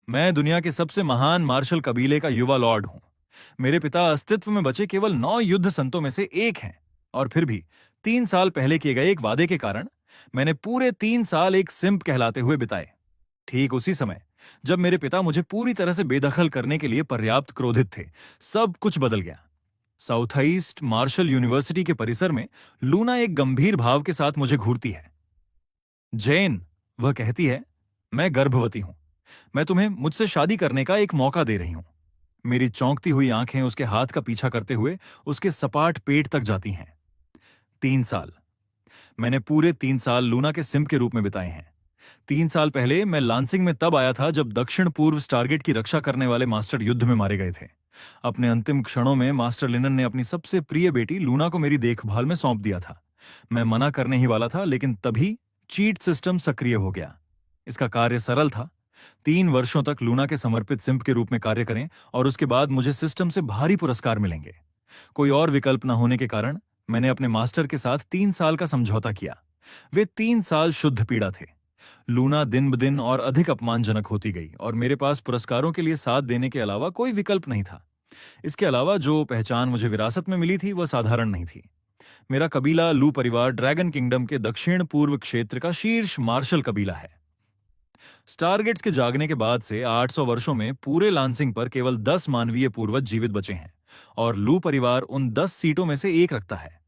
मैं दुनिया के सबसे महान मार्शल कबीले का युवा लॉर्ड हूं। मेरे पिता अस्तित्व में बचे केवल 9 युद्ध संतों में से एक हैं। और फिर भी 3 साल पहले किए गए एक वादे के कारण मैंने पूरे 3 साल एक सिंप कहलाते हुए बिताए। ठीक उसी समय जब मेरे पिता मुझे पूरी तरह से बेदखल करने के लिए पर्याप्त क्रोधित थे, सब कुछ बदल गया। साउथ ईस्ट मार्शल यूनिवर्सिटी के परिसर में लूना एक गंभीर भाव के साथ मुझे घूरती है। जैन, वह कहती है, मैं गर्भवती हूं। मैं तुम्हें मुझसे शादी करने का एक मौका दे रही हूं। मेरी चौंकती हुई आंखें उसके हाथ का पीछा करते हुए उसके सपाट पेट तक जाती हैं। 3 साल। मैंने पूरे 3 साल लूना के सिम के रूप में बिताए हैं। 3 साल पहले मैं लांसिंग में तब आया था जब दक्षिण पूर्व स्टारगेट की रक्षा करने वाले मास्टर युद्ध में मारे गए थे। अपने अंतिम क्षणों में मास्टर लिनन ने अपनी सबसे प्रिय बेटी लूना को मेरी देखभाल में सौंप दिया था। मैं मना करने ही वाला था, लेकिन तभी चीट सिस्टम सक्रिय हो गया। इसका कार्य सरल था। 3 वर्षों तक लूना के समर्पित सिंप के रूप में कार्य करें और उसके बाद मुझे सिस्टम से भारी पुरस्कार मिलेंगे। कोई और विकल्प न होने के कारण मैंने अपने मास्टर के साथ 3 साल का समझौता किया। वे 3 साल शुद्ध पीड़ा थे। लूना दिन ब दिन और अधिक अपमानजनक होती गई और मेरे पास पुरस्कारों के लिए साथ देने के अलावा कोई विकल्प नहीं था। इसके अलावा जो पहचान मुझे विरासत में मिली थी वह साधारण नहीं थी। मेरा कबीला लू परिवार ड्रैगन किंगडम के दक्षिण पूर्व क्षेत्र का शीर्ष मार्शल कबीला है। स्टारगेट्स के जागने के बाद से 800 वर्षों में पूरे लांसिंग पर केवल 10 मानवीय पूर्वज जीवित बचे हैं और लू परिवार उन 10 सीटों में से एक रखता है।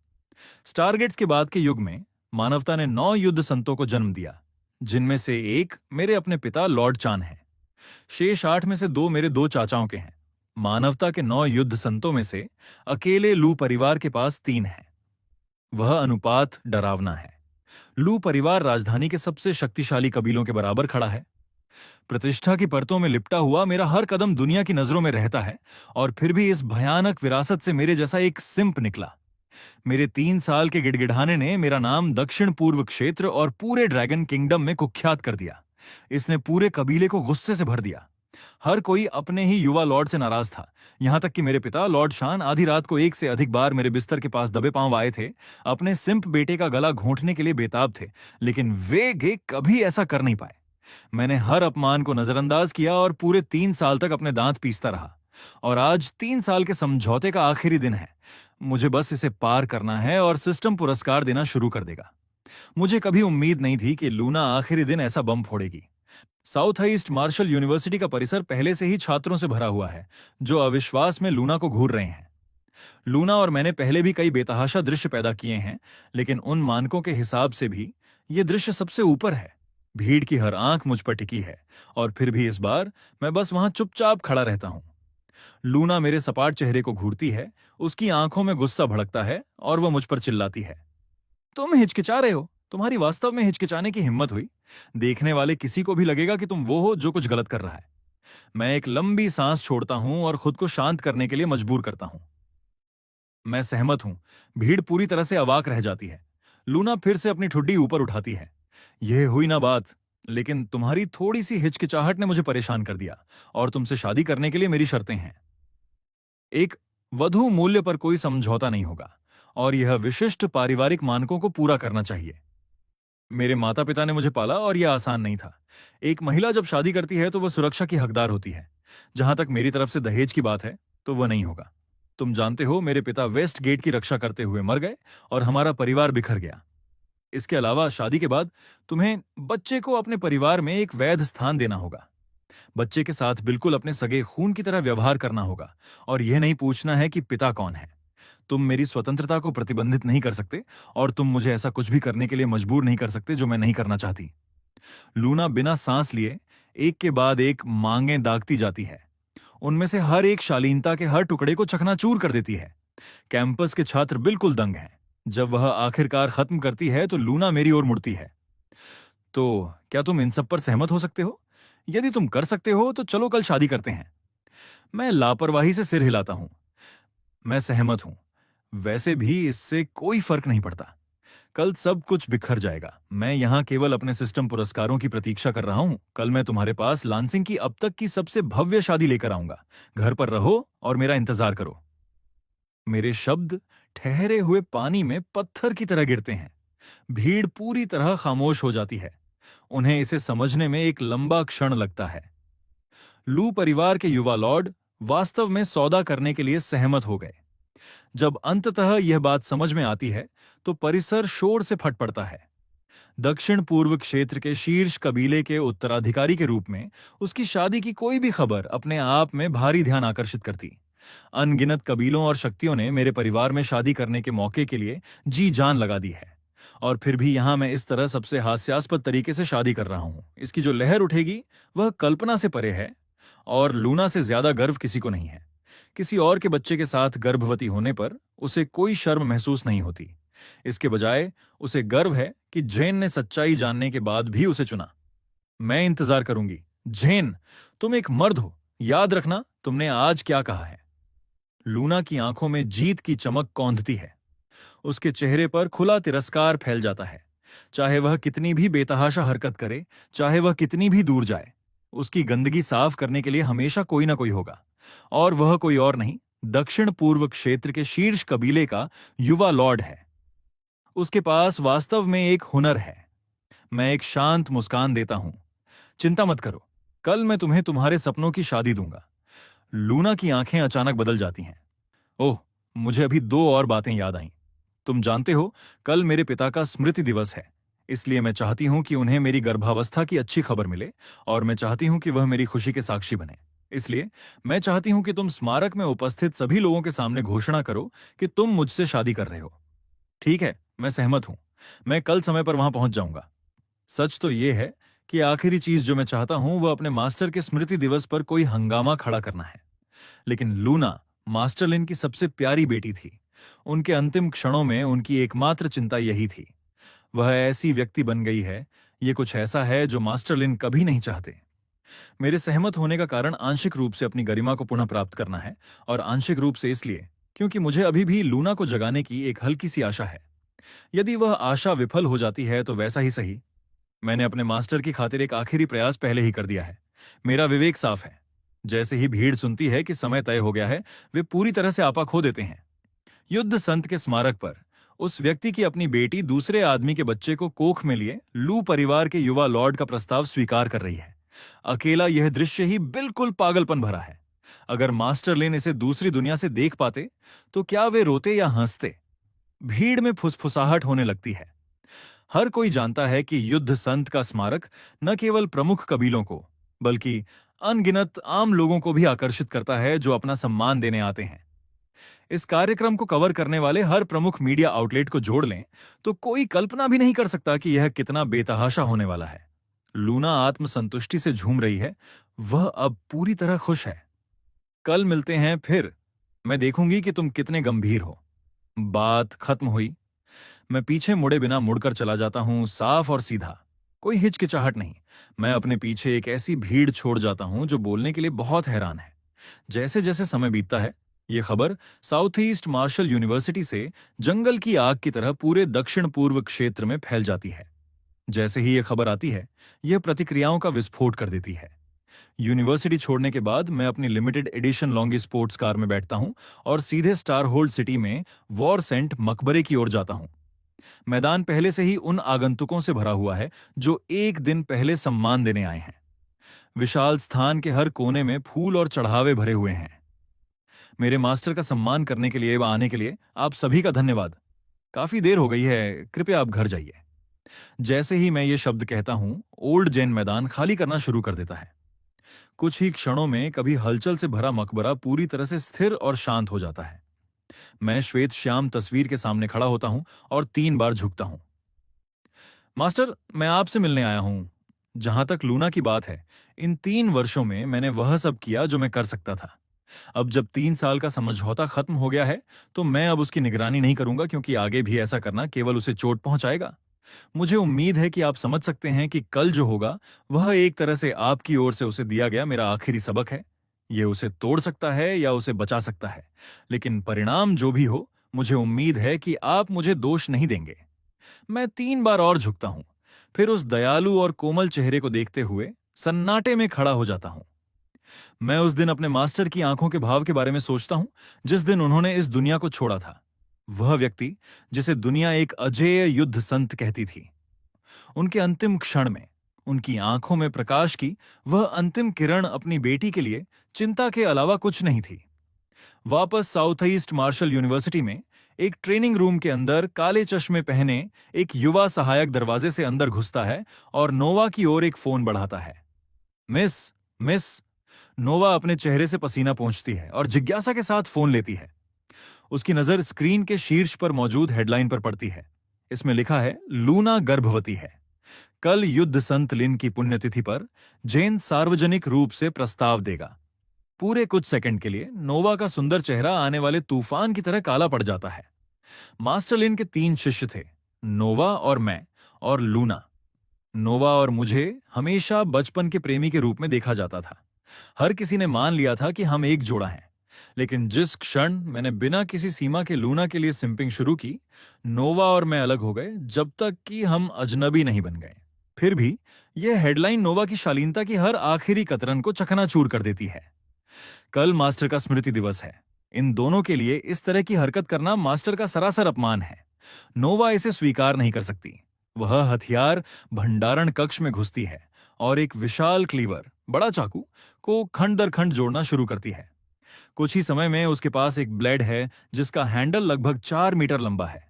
स्टारगेट्स के बाद के युग में मानवता ने 9 युद्ध संतों को जन्म दिया, जिनमें से एक मेरे अपने पिता लॉर्ड चान हैं। शेष 8 में से 2 मेरे 2 चाचाओं के हैं। मानवता के 9 युद्ध संतों में से अकेले लू परिवार के पास 3 हैं। वह अनुपात डरावना है। लू परिवार राजधानी के सबसे शक्तिशाली कबीलों के बराबर खड़ा है। प्रतिष्ठा की परतों में लिपटा हुआ मेरा हर कदम दुनिया की नजरों में रहता है, और फिर भी इस भयानक विरासत से मेरे जैसा एक सिंप निकला। मेरे 3 साल के गिड़गिड़ाने ने मेरा नाम दक्षिण पूर्व क्षेत्र और पूरे ड्रैगन किंगडम में कुख्यात कर दिया। इसने पूरे कबीले को गुस्से से भर दिया। हर कोई अपने ही युवा लॉर्ड से नाराज था। यहां तक कि मेरे पिता लॉर्ड शान आधी रात को एक से अधिक बार मेरे बिस्तर के पास दबे पांव आए थे, अपने सिंप बेटे का गला घोंटने के लिए बेताब थे, लेकिन वे कभी ऐसा कर नहीं पाए। मैंने हर अपमान को नजरअंदाज किया और पूरे 3 साल तक अपने दांत पीसता रहा। और आज 3 साल के समझौते का आखिरी दिन है। मुझे बस इसे पार करना है और सिस्टम पुरस्कार देना शुरू कर देगा। मुझे कभी उम्मीद नहीं थी कि लूना आखिरी दिन ऐसा बम फोड़ेगी। साउथ ईस्ट मार्शल यूनिवर्सिटी का परिसर पहले से ही छात्रों से भरा हुआ है, जो अविश्वास में लूना को घूर रहे हैं। लूना और मैंने पहले भी कई बेतहाशा दृश्य पैदा किए हैं, लेकिन उन मानकों के हिसाब से भी यह दृश्य सबसे ऊपर है। भीड़ की हर आंख मुझ पर टिकी है, और फिर भी इस बार मैं बस वहां चुपचाप खड़ा रहता हूं। लूना मेरे सपाट चेहरे को घूरती है, उसकी आंखों में गुस्सा भड़कता है और वह मुझ पर चिल्लाती है, तुम हिचकिचा रहे हो। तुम्हारी वास्तव में हिचकिचाने की हिम्मत हुई? देखने वाले किसी को भी लगेगा कि तुम वो हो जो कुछ गलत कर रहा है। मैं एक लंबी सांस छोड़ता हूं और खुद को शांत करने के लिए मजबूर करता हूं। मैं सहमत हूं। भीड़ पूरी तरह से अवाक रह जाती है। लूना फिर से अपनी ठुड्डी ऊपर उठाती है। यह हुई ना बात, लेकिन तुम्हारी थोड़ी सी हिचकिचाहट ने मुझे परेशान कर दिया, और तुमसे शादी करने के लिए मेरी शर्तें हैं। एक वधु मूल्य पर कोई समझौता नहीं होगा, और यह विशिष्ट पारिवारिक मानकों को पूरा करना चाहिए। मेरे माता पिता ने मुझे पाला और यह आसान नहीं था। एक महिला जब शादी करती है तो वह सुरक्षा की हकदार होती है। जहां तक मेरी तरफ से दहेज की बात है, तो वह नहीं होगा। तुम जानते हो, मेरे पिता वेस्ट गेट की रक्षा करते हुए मर गए और हमारा परिवार बिखर गया। इसके अलावा शादी के बाद तुम्हें बच्चे को अपने परिवार में एक वैध स्थान देना होगा। बच्चे के साथ बिल्कुल अपने सगे खून की तरह व्यवहार करना होगा, और यह नहीं पूछना है कि पिता कौन है। तुम मेरी स्वतंत्रता को प्रतिबंधित नहीं कर सकते, और तुम मुझे ऐसा कुछ भी करने के लिए मजबूर नहीं कर सकते जो मैं नहीं करना चाहती। लूना बिना सांस लिए एक के बाद एक मांगें दागती जाती है। उनमें से हर एक शालीनता के हर टुकड़े को चकनाचूर कर देती है। कैंपस के छात्र बिल्कुल दंग हैं। जब वह आखिरकार खत्म करती है तो लूना मेरी ओर मुड़ती है। तो क्या तुम इन सब पर सहमत हो सकते हो? यदि तुम कर सकते हो तो चलो कल शादी करते हैं। मैं लापरवाही से सिर हिलाता हूं। मैं सहमत हूं। वैसे भी इससे कोई फर्क नहीं पड़ता। कल सब कुछ बिखर जाएगा। मैं यहां केवल अपने सिस्टम पुरस्कारों की प्रतीक्षा कर रहा हूं। कल मैं तुम्हारे पास लांसिंग की अब तक की सबसे भव्य शादी लेकर आऊंगा। घर पर रहो और मेरा इंतजार करो। मेरे शब्द ठहरे हुए पानी में पत्थर की तरह गिरते हैं। भीड़ पूरी तरह खामोश हो जाती है। उन्हें इसे समझने में एक लंबा क्षण लगता है। लू परिवार के युवा लॉर्ड वास्तव में सौदा करने के लिए सहमत हो गए। जब अंततः यह बात समझ में आती है तो परिसर शोर से फट पड़ता है। दक्षिण पूर्व क्षेत्र के शीर्ष कबीले के उत्तराधिकारी के रूप में उसकी शादी की कोई भी खबर अपने आप में भारी ध्यान आकर्षित करती। अनगिनत कबीलों और शक्तियों ने मेरे परिवार में शादी करने के मौके के लिए जी जान लगा दी है, और फिर भी यहां मैं इस तरह सबसे हास्यास्पद तरीके से शादी कर रहा हूं। इसकी जो लहर उठेगी वह कल्पना से परे है, और लूना से ज्यादा गर्व किसी को नहीं है। किसी और के बच्चे के साथ गर्भवती होने पर उसे कोई शर्म महसूस नहीं होती। इसके बजाय उसे गर्व है कि जेन ने सच्चाई जानने के बाद भी उसे चुना। मैं इंतजार करूंगी। जेन, तुम एक मर्द हो, याद रखना तुमने आज क्या कहा है। लूना की आंखों में जीत की चमक कौंधती है। उसके चेहरे पर खुला तिरस्कार फैल जाता है। चाहे वह कितनी भी बेतहाशा हरकत करे, चाहे वह कितनी भी दूर जाए, उसकी गंदगी साफ करने के लिए हमेशा कोई ना कोई होगा, और वह कोई और नहीं, दक्षिण पूर्व क्षेत्र के शीर्ष कबीले का युवा लॉर्ड है। उसके पास वास्तव में एक हुनर है। मैं एक शांत मुस्कान देता हूं। चिंता मत करो, कल मैं तुम्हें तुम्हारे सपनों की शादी दूंगा। लूना की आंखें अचानक बदल जाती हैं। ओह, मुझे अभी दो और बातें याद आईं। तुम जानते हो, कल मेरे पिता का स्मृति दिवस है, इसलिए मैं चाहती हूं कि उन्हें मेरी गर्भावस्था की अच्छी खबर मिले, और मैं चाहती हूं कि वह मेरी खुशी के साक्षी बने। इसलिए मैं चाहती हूं कि तुम स्मारक में उपस्थित सभी लोगों के सामने घोषणा करो कि तुम मुझसे शादी कर रहे हो। ठीक है, मैं सहमत हूं। मैं कल समय पर वहां पहुंच जाऊंगा। सच तो यह है कि आखिरी चीज जो मैं चाहता हूं वह अपने मास्टर के स्मृति दिवस पर कोई हंगामा खड़ा करना है। लेकिन लूना मास्टर लिन की सबसे प्यारी बेटी थी। उनके अंतिम क्षणों में उनकी एकमात्र चिंता यही थी। वह ऐसी व्यक्ति बन गई है, ये कुछ ऐसा है जो मास्टर लिन कभी नहीं चाहते। मेरे सहमत होने का कारण आंशिक रूप से अपनी गरिमा को पुनः प्राप्त करना है, और आंशिक रूप से इसलिए क्योंकि मुझे अभी भी लूना को जगाने की एक हल्की सी आशा है। यदि वह आशा विफल हो जाती है तो वैसा ही सही। मैंने अपने मास्टर की खातिर एक आखिरी प्रयास पहले ही कर दिया है। मेरा विवेक साफ है। जैसे ही भीड़ सुनती है कि समय तय हो गया है, वे पूरी तरह से आपा खो देते हैं। युद्ध संत के स्मारक पर उस व्यक्ति की अपनी बेटी दूसरे आदमी के बच्चे को कोख में लिए लू परिवार के युवा लॉर्ड का प्रस्ताव स्वीकार कर रही है। अकेला यह दृश्य ही बिल्कुल पागलपन भरा है। अगर मास्टर लिन इसे दूसरी दुनिया से देख पाते तो क्या वे रोते या हंसते। भीड़ में फुसफुसाहट होने लगती है। हर कोई जानता है कि युद्ध संत का स्मारक न केवल प्रमुख कबीलों को बल्कि अनगिनत आम लोगों को भी आकर्षित करता है जो अपना सम्मान देने आते हैं। इस कार्यक्रम को कवर करने वाले हर प्रमुख मीडिया आउटलेट को जोड़ लें तो कोई कल्पना भी नहीं कर सकता कि यह कितना बेतहाशा होने वाला है। लूना आत्मसंतुष्टि से झूम रही है। वह अब पूरी तरह खुश है। कल मिलते हैं फिर। मैं देखूंगी कि तुम कितने गंभीर हो। बात खत्म हुई। मैं पीछे मुड़े बिना मुड़कर चला जाता हूं, साफ और सीधा, कोई हिचकिचाहट नहीं। मैं अपने पीछे एक ऐसी भीड़ छोड़ जाता हूं जो बोलने के लिए बहुत हैरान है। जैसे जैसे समय बीतता है, यह खबर साउथ ईस्ट मार्शल यूनिवर्सिटी से जंगल की आग की तरह पूरे दक्षिण पूर्व क्षेत्र में फैल जाती है। जैसे ही यह खबर आती है, यह प्रतिक्रियाओं का विस्फोट कर देती है। यूनिवर्सिटी छोड़ने के बाद मैं अपनी limited edition Longi sports car में बैठता हूं और सीधे स्टार होल्ड सिटी में वॉर सेंट मकबरे की ओर जाता हूं। मैदान पहले से ही उन आगंतुकों से भरा हुआ है जो एक दिन पहले सम्मान देने आए हैं। विशाल स्थान के हर कोने में फूल और चढ़ावे भरे हुए हैं। मेरे मास्टर का सम्मान करने के लिए व आने के लिए आप सभी का धन्यवाद। काफी देर हो गई है, कृपया आप घर जाइए। जैसे ही मैं ये शब्द कहता हूं, ओल्ड जैन मैदान खाली करना शुरू कर देता है। कुछ ही क्षणों में कभी हलचल से भरा मकबरा पूरी तरह से स्थिर और शांत हो जाता है। मैं श्वेत श्याम तस्वीर के सामने खड़ा होता हूं और 3 बार झुकता हूं। मास्टर, मैं आपसे मिलने आया हूं। जहां तक लूना की बात है, इन 3 वर्षों में मैंने वह सब किया जो मैं कर सकता था। अब जब 3 साल का समझौता खत्म हो गया है, तो मैं अब उसकी निगरानी नहीं करूंगा, क्योंकि आगे भी ऐसा करना केवल उसे चोट पहुंचाएगा। मुझे उम्मीद है कि आप समझ सकते हैं कि कल जो होगा वह एक तरह से आपकी ओर से उसे दिया गया मेरा आखिरी सबक है। यह उसे तोड़ सकता है या उसे बचा सकता है, लेकिन परिणाम जो भी हो, मुझे उम्मीद है कि आप मुझे दोष नहीं देंगे। मैं 3 बार और झुकता हूं, फिर उस दयालु और कोमल चेहरे को देखते हुए सन्नाटे में खड़ा हो जाता हूं। मैं उस दिन अपने मास्टर की आंखों के भाव के बारे में सोचता हूं जिस दिन उन्होंने इस दुनिया को छोड़ा था। वह व्यक्ति जिसे दुनिया एक अजेय युद्ध संत कहती थी। उनके अंतिम क्षण में उनकी आंखों में प्रकाश की वह अंतिम किरण अपनी बेटी के लिए चिंता के अलावा कुछ नहीं थी। वापस साउथ ईस्ट मार्शल यूनिवर्सिटी में एक ट्रेनिंग रूम के अंदर काले चश्मे पहने एक युवा सहायक दरवाजे से अंदर घुसता है और नोवा की ओर एक फोन बढ़ाता है। Miss, miss. नोवा अपने चेहरे से पसीना पोंछती है और जिज्ञासा के साथ फोन लेती है। उसकी नजर स्क्रीन के शीर्ष पर मौजूद हेडलाइन पर पड़ती है। इसमें लिखा है, लूना गर्भवती है। कल युद्ध संत लिन की पुण्यतिथि पर जेन सार्वजनिक रूप से प्रस्ताव देगा। पूरे कुछ सेकंड के लिए नोवा का सुंदर चेहरा आने वाले तूफान की तरह काला पड़ जाता है। मास्टर लिन के 3 शिष्य थे, नोवा और मैं और लूना। नोवा और मुझे हमेशा बचपन के प्रेमी के रूप में देखा जाता था। हर किसी ने मान लिया था कि हम एक जोड़ा हैं। लेकिन जिस क्षण मैंने बिना किसी सीमा के लूना के लिए सिंपिंग शुरू की, नोवा और मैं अलग हो गए, जब तक कि हम अजनबी नहीं बन गए। फिर भी यह हेडलाइन नोवा की शालीनता की हर आखिरी कतरन को चकनाचूर कर देती है। कल मास्टर का स्मृति दिवस है। इन दोनों के लिए इस तरह की हरकत करना मास्टर का सरासर अपमान है। नोवा इसे स्वीकार नहीं कर सकती। वह हथियार भंडारण कक्ष में घुसती है और एक विशाल क्लीवर, बड़ा चाकू, को खंड दर खंड जोड़ना शुरू करती है। कुछ ही समय में उसके पास एक ब्लेड है जिसका हैंडल लगभग 4 मीटर लंबा है।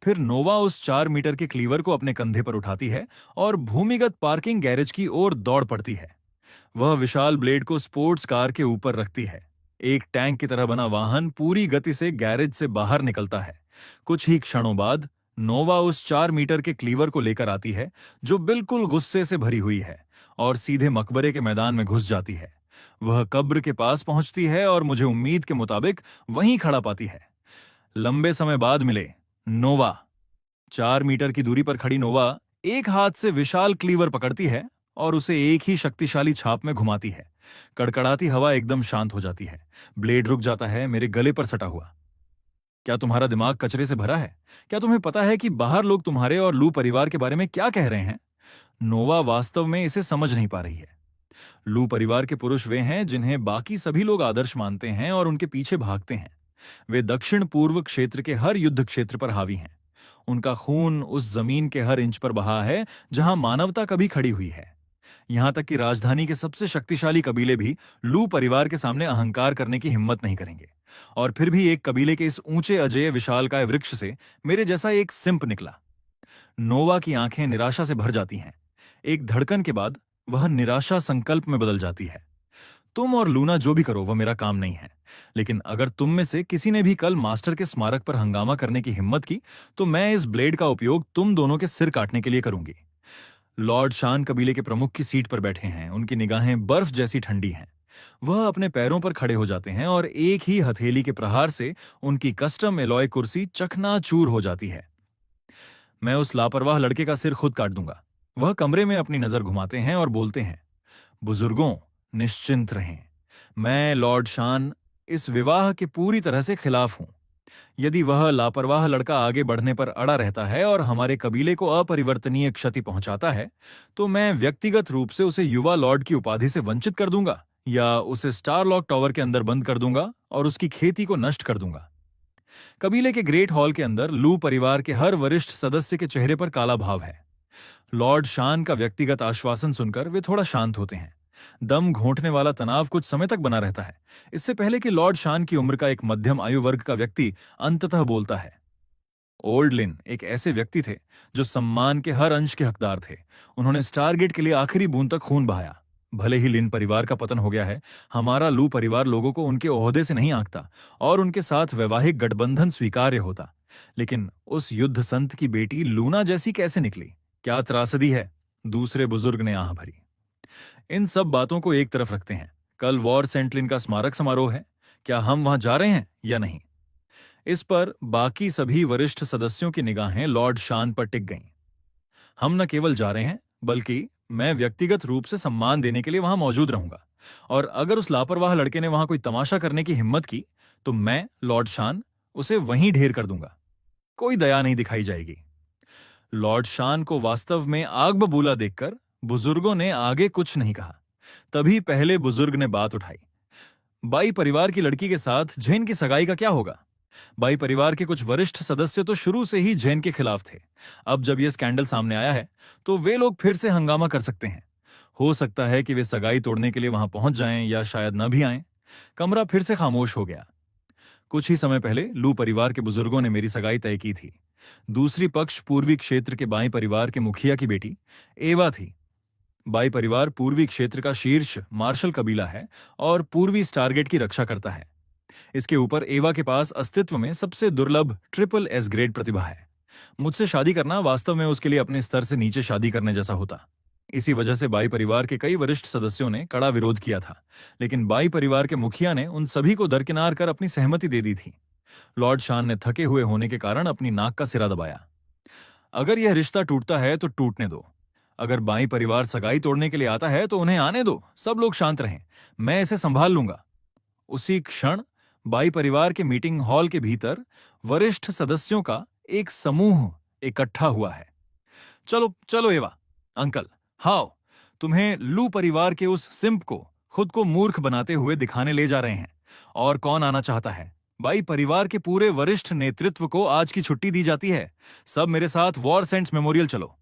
फिर नोवा उस 4 मीटर के क्लीवर को अपने कंधे पर उठाती है और भूमिगत पार्किंग गैरेज की ओर दौड़ पड़ती है। वह विशाल ब्लेड को स्पोर्ट्स कार के ऊपर रखती है। एक टैंक की तरह बना वाहन पूरी गति से गैरेज से बाहर निकलता है। कुछ ही क्षणों बाद नोवा उस 4 मीटर के क्लीवर को लेकर आती है, जो बिल्कुल गुस्से से भरी हुई है, और सीधे मकबरे के मैदान में घुस जाती है। वह कब्र के पास पहुंचती है और मुझे उम्मीद के मुताबिक वहीं खड़ा पाती है। लंबे समय बाद मिले नोवा। 4 मीटर की दूरी पर खड़ी नोवा एक हाथ से विशाल क्लीवर पकड़ती है और उसे एक ही शक्तिशाली छाप में घुमाती है। कड़कड़ाती हवा एकदम शांत हो जाती है। ब्लेड रुक जाता है, मेरे गले पर सटा हुआ। क्या तुम्हारा दिमाग कचरे से भरा है? क्या तुम्हें पता है कि बाहर लोग तुम्हारे और लू परिवार के बारे में क्या कह रहे हैं? नोवा वास्तव में इसे समझ नहीं पा रही है। लू परिवार के पुरुष वे हैं जिन्हें बाकी सभी लोग आदर्श मानते हैं और उनके पीछे भागते हैं। वे दक्षिण पूर्व क्षेत्र के हर युद्ध क्षेत्र पर हावी हैं। उनका खून उस जमीन के हर इंच पर बहा है जहां मानवता कभी खड़ी हुई है। यहां तक कि राजधानी के सबसे शक्तिशाली कबीले भी लू परिवार के सामने अहंकार करने की हिम्मत नहीं करेंगे। और फिर भी एक कबीले के इस ऊंचे अजेय विशालकाय वृक्ष से मेरे जैसा एक सिंप निकला। नोवा की आंखें निराशा से भर जाती हैं। एक धड़कन के बाद वह निराशा संकल्प में बदल जाती है। तुम और लूना जो भी करो वह मेरा काम नहीं है, लेकिन अगर तुम में से किसी ने भी कल मास्टर के स्मारक पर हंगामा करने की हिम्मत की, तो मैं इस ब्लेड का उपयोग तुम दोनों के सिर काटने के लिए करूंगी। लॉर्ड शान कबीले के प्रमुख की सीट पर बैठे हैं। उनकी निगाहें बर्फ जैसी ठंडी हैं। वह अपने पैरों पर खड़े हो जाते हैं और एक ही हथेली के प्रहार से उनकी कस्टम एलॉय कुर्सी चकनाचूर हो जाती है। मैं उस लापरवाह लड़के का सिर खुद काट दूंगा। वह कमरे में अपनी नजर घुमाते हैं और बोलते हैं, बुजुर्गों, निश्चिंत रहें। मैं लॉर्ड शान इस विवाह के पूरी तरह से खिलाफ हूं। यदि वह लापरवाह लड़का आगे बढ़ने पर अड़ा रहता है और हमारे कबीले को अपरिवर्तनीय क्षति पहुंचाता है, तो मैं व्यक्तिगत रूप से उसे युवा लॉर्ड की उपाधि से वंचित कर दूंगा या उसे स्टारलॉक टावर के अंदर बंद कर दूंगा और उसकी खेती को नष्ट कर दूंगा। कबीले के ग्रेट हॉल के अंदर लू परिवार के हर वरिष्ठ सदस्य के चेहरे पर काला भाव है। लॉर्ड शान का व्यक्तिगत आश्वासन सुनकर वे थोड़ा शांत होते हैं। दम घोंटने वाला तनाव कुछ समय तक बना रहता है, इससे पहले कि लॉर्ड शान की उम्र का एक मध्यम आयु वर्ग का व्यक्ति अंततः बोलता है। ओल्ड लिन एक ऐसे व्यक्ति थे जो सम्मान के हर अंश के हकदार थे। उन्होंने स्टारगेट के लिए आखिरी बूंद तक खून बहाया। भले ही लिन परिवार का पतन हो गया है, हमारा लू परिवार लोगों को उनके ओहदे से नहीं आंकता और उनके साथ वैवाहिक गठबंधन स्वीकार्य होता। लेकिन उस युद्ध संत की बेटी लूना जैसी कैसे निकली? क्या त्रासदी है? दूसरे बुजुर्ग ने आह भरी। इन सब बातों को एक तरफ रखते हैं। कल वॉर सेंट लिन का स्मारक समारोह है। क्या हम वहां जा रहे हैं या नहीं? इस पर बाकी सभी वरिष्ठ सदस्यों की निगाहें लॉर्ड शान पर टिक गईं। हम न केवल जा रहे हैं, बल्कि मैं व्यक्तिगत रूप से सम्मान देने के लिए वहां मौजूद रहूंगा। और अगर उस लापरवाह लड़के ने वहां कोई तमाशा करने की हिम्मत की, तो मैं, लॉर्ड शान, उसे वहीं ढेर कर दूंगा। कोई दया नहीं दिखाई जाएगी। लॉर्ड शान को वास्तव में आग बबूला देखकर बुजुर्गों ने आगे कुछ नहीं कहा। तभी पहले बुजुर्ग ने बात उठाई। बाई परिवार की लड़की के साथ झेन की सगाई का क्या होगा? बाई परिवार के कुछ वरिष्ठ सदस्य तो शुरू से ही जैन के खिलाफ थे। अब जब यह स्कैंडल सामने आया है तो वे लोग फिर से हंगामा कर सकते हैं। हो सकता है कि वे सगाई तोड़ने के लिए वहां पहुंच जाएं या शायद न भी आएं। कमरा फिर से खामोश हो गया। कुछ ही समय पहले लू परिवार के बुजुर्गों ने मेरी सगाई तय की थी। दूसरी पक्ष पूर्वी क्षेत्र के बाई परिवार के मुखिया की बेटी एवा थी। बाई परिवार पूर्वी क्षेत्र का शीर्ष मार्शल कबीला है और पूर्वी स्टारगेट की रक्षा करता है। इसके ऊपर एवा के पास अस्तित्व में सबसे दुर्लभ ट्रिपल एस ग्रेड प्रतिभा है। मुझसे शादी करना वास्तव में उसके लिए अपने स्तर से नीचे शादी करने जैसा होता। इसी वजह से बाई परिवार के कई वरिष्ठ सदस्यों ने कड़ा विरोध किया था, लेकिन बाई परिवार के मुखिया ने उन सभी को दरकिनार कर अपनी सहमति दे दी थी। लॉर्ड शान ने थके हुए होने के कारण अपनी नाक का सिरा दबाया। अगर यह रिश्ता टूटता है तो टूटने दो। अगर बाई परिवार सगाई तोड़ने के लिए आता है तो उन्हें आने दो, सब लोग शांत रहें, मैं इसे संभाल लूंगा। उसी क्षण बाई परिवार के मीटिंग हॉल के भीतर वरिष्ठ सदस्यों का एक समूह इकट्ठा हुआ है। चलो चलो एवा, अंकल, हाओ, तुम्हें लू परिवार के उस सिंप को खुद को मूर्ख बनाते हुए दिखाने ले जा रहे हैं। और कौन आना चाहता है? बाई परिवार के पूरे वरिष्ठ नेतृत्व को आज की छुट्टी दी जाती है। सब मेरे साथ वॉर सेंट्स मेमोरियल चलो।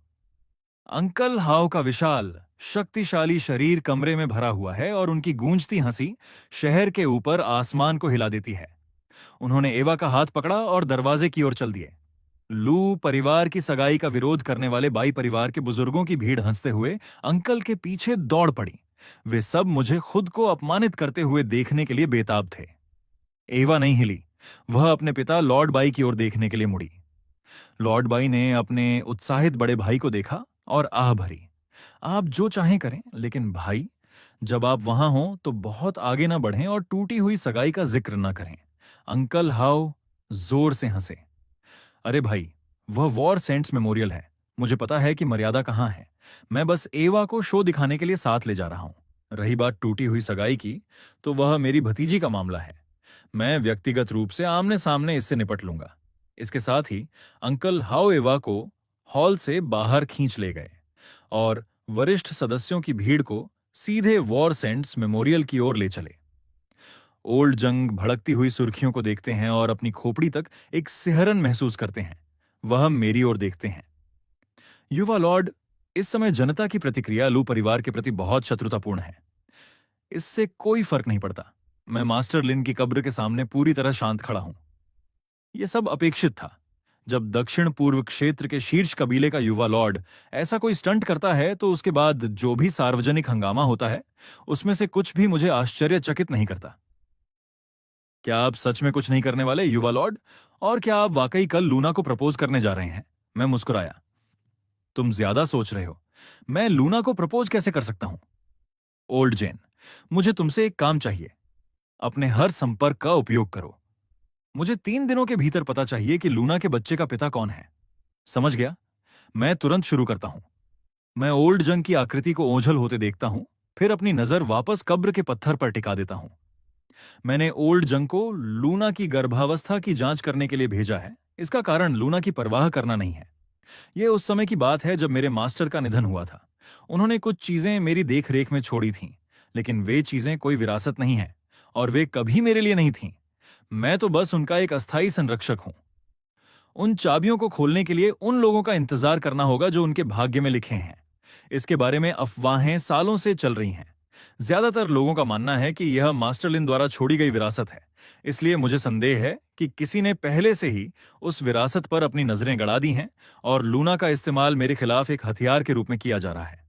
अंकल हाओ का विशाल शक्तिशाली शरीर कमरे में भरा हुआ है और उनकी गूंजती हंसी शहर के ऊपर आसमान को हिला देती है। उन्होंने एवा का हाथ पकड़ा और दरवाजे की ओर चल दिए। लू परिवार की सगाई का विरोध करने वाले बाई परिवार के बुजुर्गों की भीड़ हंसते हुए अंकल के पीछे दौड़ पड़ी। वे सब मुझे खुद को अपमानित करते हुए देखने के लिए बेताब थे। एवा नहीं हिली। वह अपने पिता लॉर्ड बाई की ओर देखने के लिए मुड़ी। लॉर्ड बाई ने अपने उत्साहित बड़े भाई को देखा और आह भरी। आप जो चाहें करें, लेकिन भाई, जब आप वहां हो तो बहुत आगे ना बढ़ें और टूटी हुई सगाई का जिक्र ना करें। अंकल हाउ जोर से हंसे। अरे भाई, वह वॉर सेंट्स मेमोरियल है। मुझे पता है कि मर्यादा कहां है। मैं बस एवा को शो दिखाने के लिए साथ ले जा रहा हूं। रही बात टूटी हुई सगाई की, तो वह मेरी भतीजी का मामला है। मैं व्यक्तिगत रूप से आमने सामने इससे निपट लूंगा। इसके साथ ही अंकल हाउ एवा को हॉल से बाहर खींच ले गए और वरिष्ठ सदस्यों की भीड़ को सीधे वॉर सेंट्स मेमोरियल की ओर ले चले। ओल्ड जंग भड़कती हुई सुर्खियों को देखते हैं और अपनी खोपड़ी तक एक सिहरन महसूस करते हैं। वह मेरी ओर देखते हैं। युवा लॉर्ड, इस समय जनता की प्रतिक्रिया लू परिवार के प्रति बहुत शत्रुतापूर्ण है। इससे कोई फर्क नहीं पड़ता। मैं मास्टर लिन की कब्र के सामने पूरी तरह शांत खड़ा हूं। यह सब अपेक्षित था। जब दक्षिण पूर्व क्षेत्र के शीर्ष कबीले का युवा लॉर्ड ऐसा कोई स्टंट करता है तो उसके बाद जो भी सार्वजनिक हंगामा होता है, उसमें से कुछ भी मुझे आश्चर्यचकित नहीं करता। क्या आप सच में कुछ नहीं करने वाले, युवा लॉर्ड? और क्या आप वाकई कल लूना को प्रपोज करने जा रहे हैं? मैं मुस्कुराया। तुम ज्यादा सोच रहे हो। मैं लूना को प्रपोज कैसे कर सकता हूं? ओल्ड जेन, मुझे तुमसे एक काम चाहिए। अपने हर संपर्क का उपयोग करो। मुझे 3 दिनों के भीतर पता चाहिए कि लूना के बच्चे का पिता कौन है। समझ गया? मैं तुरंत शुरू करता हूं। मैं ओल्ड जंग की आकृति को ओझल होते देखता हूं, फिर अपनी नजर वापस कब्र के पत्थर पर टिका देता हूं। मैंने ओल्ड जंग को लूना की गर्भावस्था की जांच करने के लिए भेजा है। इसका कारण लूना की परवाह करना नहीं है। यह उस समय की बात है जब मेरे मास्टर का निधन हुआ था। उन्होंने कुछ चीजें मेरी देखरेख में छोड़ी थीं, लेकिन वे चीजें कोई विरासत नहीं है और वे कभी मेरे लिए नहीं थीं। मैं तो बस उनका एक अस्थायी संरक्षक हूं। उन चाबियों को खोलने के लिए उन लोगों का इंतजार करना होगा जो उनके भाग्य में लिखे हैं। इसके बारे में अफवाहें सालों से चल रही हैं। ज्यादातर लोगों का मानना है कि यह मास्टर लिन द्वारा छोड़ी गई विरासत है, इसलिए मुझे संदेह है कि किसी ने पहले से ही उस विरासत पर अपनी नजरें गड़ा दी हैं और लूना का इस्तेमाल मेरे खिलाफ एक हथियार के रूप में किया जा रहा है।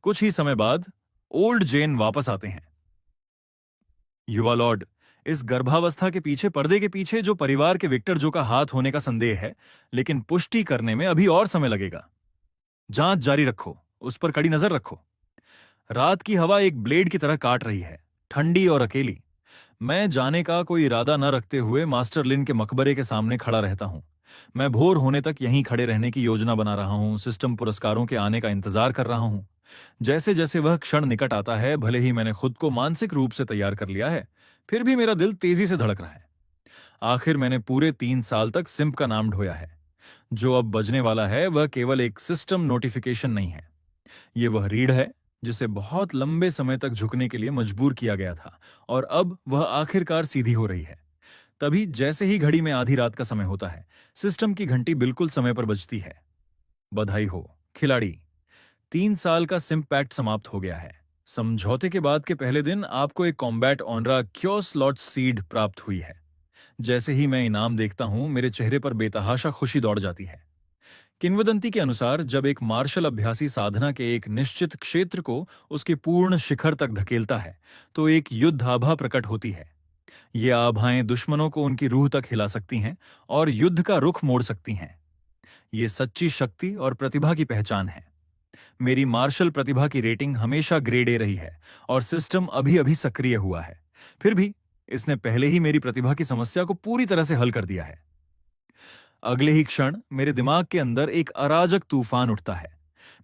कुछ ही समय बाद ओल्ड जेन वापस आते हैं। युवा लॉर्ड, इस गर्भावस्था के पीछे, पर्दे के पीछे जो परिवार के विक्टर जो का हाथ होने का संदेह है, लेकिन पुष्टि करने में अभी और समय लगेगा। जांच जारी रखो, उस पर कड़ी नजर रखो। रात की हवा एक ब्लेड की तरह काट रही है, ठंडी और अकेली। मैं जाने का कोई इरादा न रखते हुए मास्टर लिन के मकबरे के सामने खड़ा रहता हूं। मैं भोर होने तक यहीं खड़े रहने की योजना बना रहा हूं, सिस्टम पुरस्कारों के आने का इंतजार कर रहा हूं। जैसे जैसे वह क्षण निकट आता है, भले ही मैंने खुद को मानसिक रूप से तैयार कर लिया है, फिर भी मेरा दिल तेजी से धड़क रहा है। आखिर मैंने पूरे 3 साल तक सिंप का नाम ढोया है। जो अब बजने वाला है वह केवल एक सिस्टम नोटिफिकेशन नहीं है। ये वह रीढ़ है जिसे बहुत लंबे समय तक झुकने के लिए मजबूर किया गया था और अब वह आखिरकार सीधी हो रही है। तभी जैसे ही घड़ी में आधी रात का समय होता है, सिस्टम की घंटी बिल्कुल समय पर बजती है। बधाई हो, खिलाड़ी। 3 साल का सिम पैक्ट समाप्त हो गया है। समझौते के बाद के पहले दिन आपको एक कॉम्बैट ऑनरा क्योर स्लॉट सीड प्राप्त हुई है। जैसे ही मैं इनाम देखता हूं, मेरे चेहरे पर बेतहाशा खुशी दौड़ जाती है। किंवदंती के अनुसार जब एक मार्शल अभ्यासी साधना के एक निश्चित क्षेत्र को उसके पूर्ण शिखर तक धकेलता है, तो एक युद्ध आभा प्रकट होती है। ये आभाएं दुश्मनों को उनकी रूह तक हिला सकती हैं और युद्ध का रुख मोड़ सकती हैं। ये सच्ची शक्ति और प्रतिभा की पहचान है। मेरी मार्शल प्रतिभा की रेटिंग हमेशा ग्रेड ए रही है और सिस्टम अभी अभी सक्रिय हुआ है। फिर भी इसने पहले ही मेरी प्रतिभा की समस्या को पूरी तरह से हल कर दिया है। अगले ही क्षण मेरे दिमाग के अंदर एक अराजक तूफान उठता है।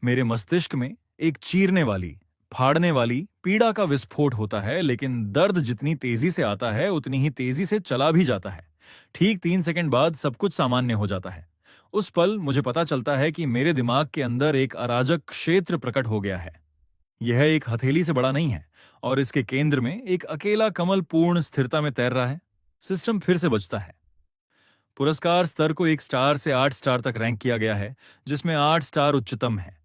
मेरे मस्तिष्क में एक चीरने वाली, फाड़ने वाली पीड़ा का विस्फोट होता है, लेकिन दर्द जितनी तेजी से आता है उतनी ही तेजी से चला भी जाता है। ठीक 3 सेकंड बाद सब कुछ सामान्य हो जाता है। उस पल मुझे पता चलता है कि मेरे दिमाग के अंदर एक अराजक क्षेत्र प्रकट हो गया है। यह एक हथेली से बड़ा नहीं है और इसके केंद्र में एक अकेला कमल पूर्ण स्थिरता में तैर रहा है। सिस्टम फिर से बचता है। पुरस्कार स्तर को 1 स्टार से 8 स्टार तक रैंक किया गया है, जिसमें 8 स्टार उच्चतम है।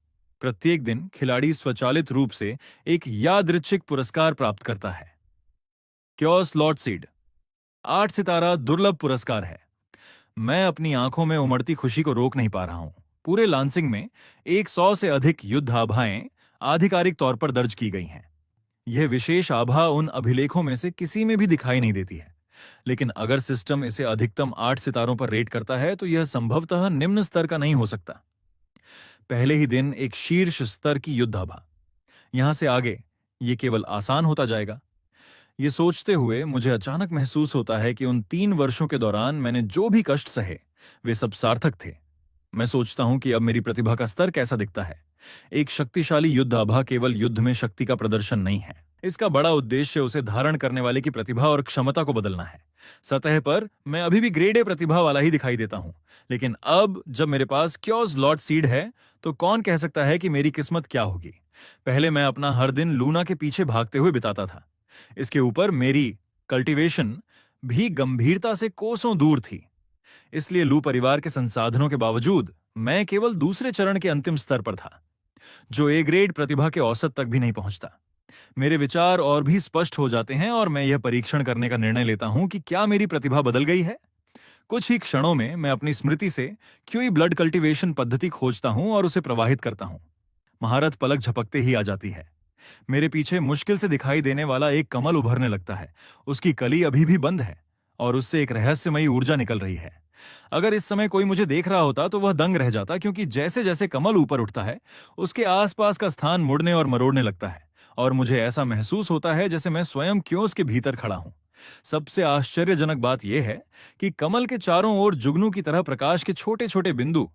प्रत्येक दिन खिलाड़ी स्वचालित रूप से एक यादृच्छिक पुरस्कार प्राप्त करता है। क्योर स्लॉट सीड 8 सितारा दुर्लभ पुरस्कार है। मैं अपनी आंखों में उमड़ती खुशी को रोक नहीं पा रहा हूं। पूरे लांसिंग में 100 से अधिक युद्ध आभाएं आधिकारिक तौर पर दर्ज की गई हैं। यह विशेष आभा उन अभिलेखों में से किसी में भी दिखाई नहीं देती है। लेकिन अगर सिस्टम इसे अधिकतम 8 सितारों पर रेट करता है, तो यह संभवतः निम्न स्तर का नहीं हो सकता। पहले ही दिन एक शीर्ष स्तर की युद्ध आभा। यहां से आगे ये केवल आसान होता जाएगा। ये सोचते हुए मुझे अचानक महसूस होता है कि उन 3 वर्षों के दौरान मैंने जो भी कष्ट सहे, वे सब सार्थक थे। मैं सोचता हूं कि अब मेरी प्रतिभा का स्तर कैसा दिखता है। एक शक्तिशाली युद्ध आभा केवल युद्ध में शक्ति का प्रदर्शन नहीं है। इसका बड़ा उद्देश्य उसे धारण करने वाले की प्रतिभा और क्षमता को बदलना है। सतह पर मैं अभी भी ग्रेड ए प्रतिभा वाला ही दिखाई देता हूं, लेकिन अब जब मेरे पास क्योर स्लॉट सीड है, तो कौन कह सकता है कि मेरी किस्मत क्या होगी। पहले मैं अपना हर दिन लूना के पीछे भागते हुए बिताता था। इसके ऊपर मेरी कल्टीवेशन भी गंभीरता से कोसों दूर थी। इसलिए लू परिवार के संसाधनों के बावजूद मैं केवल दूसरे चरण के अंतिम स्तर पर था, जो ए ग्रेड प्रतिभा के औसत तक भी नहीं पहुंचता। मेरे विचार और भी स्पष्ट हो जाते हैं और मैं यह परीक्षण करने का निर्णय लेता हूं कि क्या मेरी प्रतिभा बदल गई है। कुछ ही क्षणों में मैं अपनी स्मृति से क्यूई ब्लड कल्टीवेशन पद्धति खोजता हूं और उसे प्रवाहित करता हूं। महारत पलक झपकते ही आ जाती है। मेरे पीछे मुश्किल से दिखाई देने वाला एक कमल उभरने लगता है। उसकी कली अभी भी बंद है और उससे एक रहस्यमयी ऊर्जा निकल रही है। अगर इस समय कोई मुझे देख रहा होता तो वह दंग रह जाता, क्योंकि जैसे जैसे कमल ऊपर उठता है, उसके आसपास का स्थान मुड़ने और मरोड़ने लगता है और मुझे ऐसा महसूस होता है जैसे मैं स्वयं क्यों के भीतर खड़ा हूं। सबसे आश्चर्यजनक बात यह है कि कमल के चारों ओर जुगनू की तरह प्रकाश के छोटे छोटे बिंदु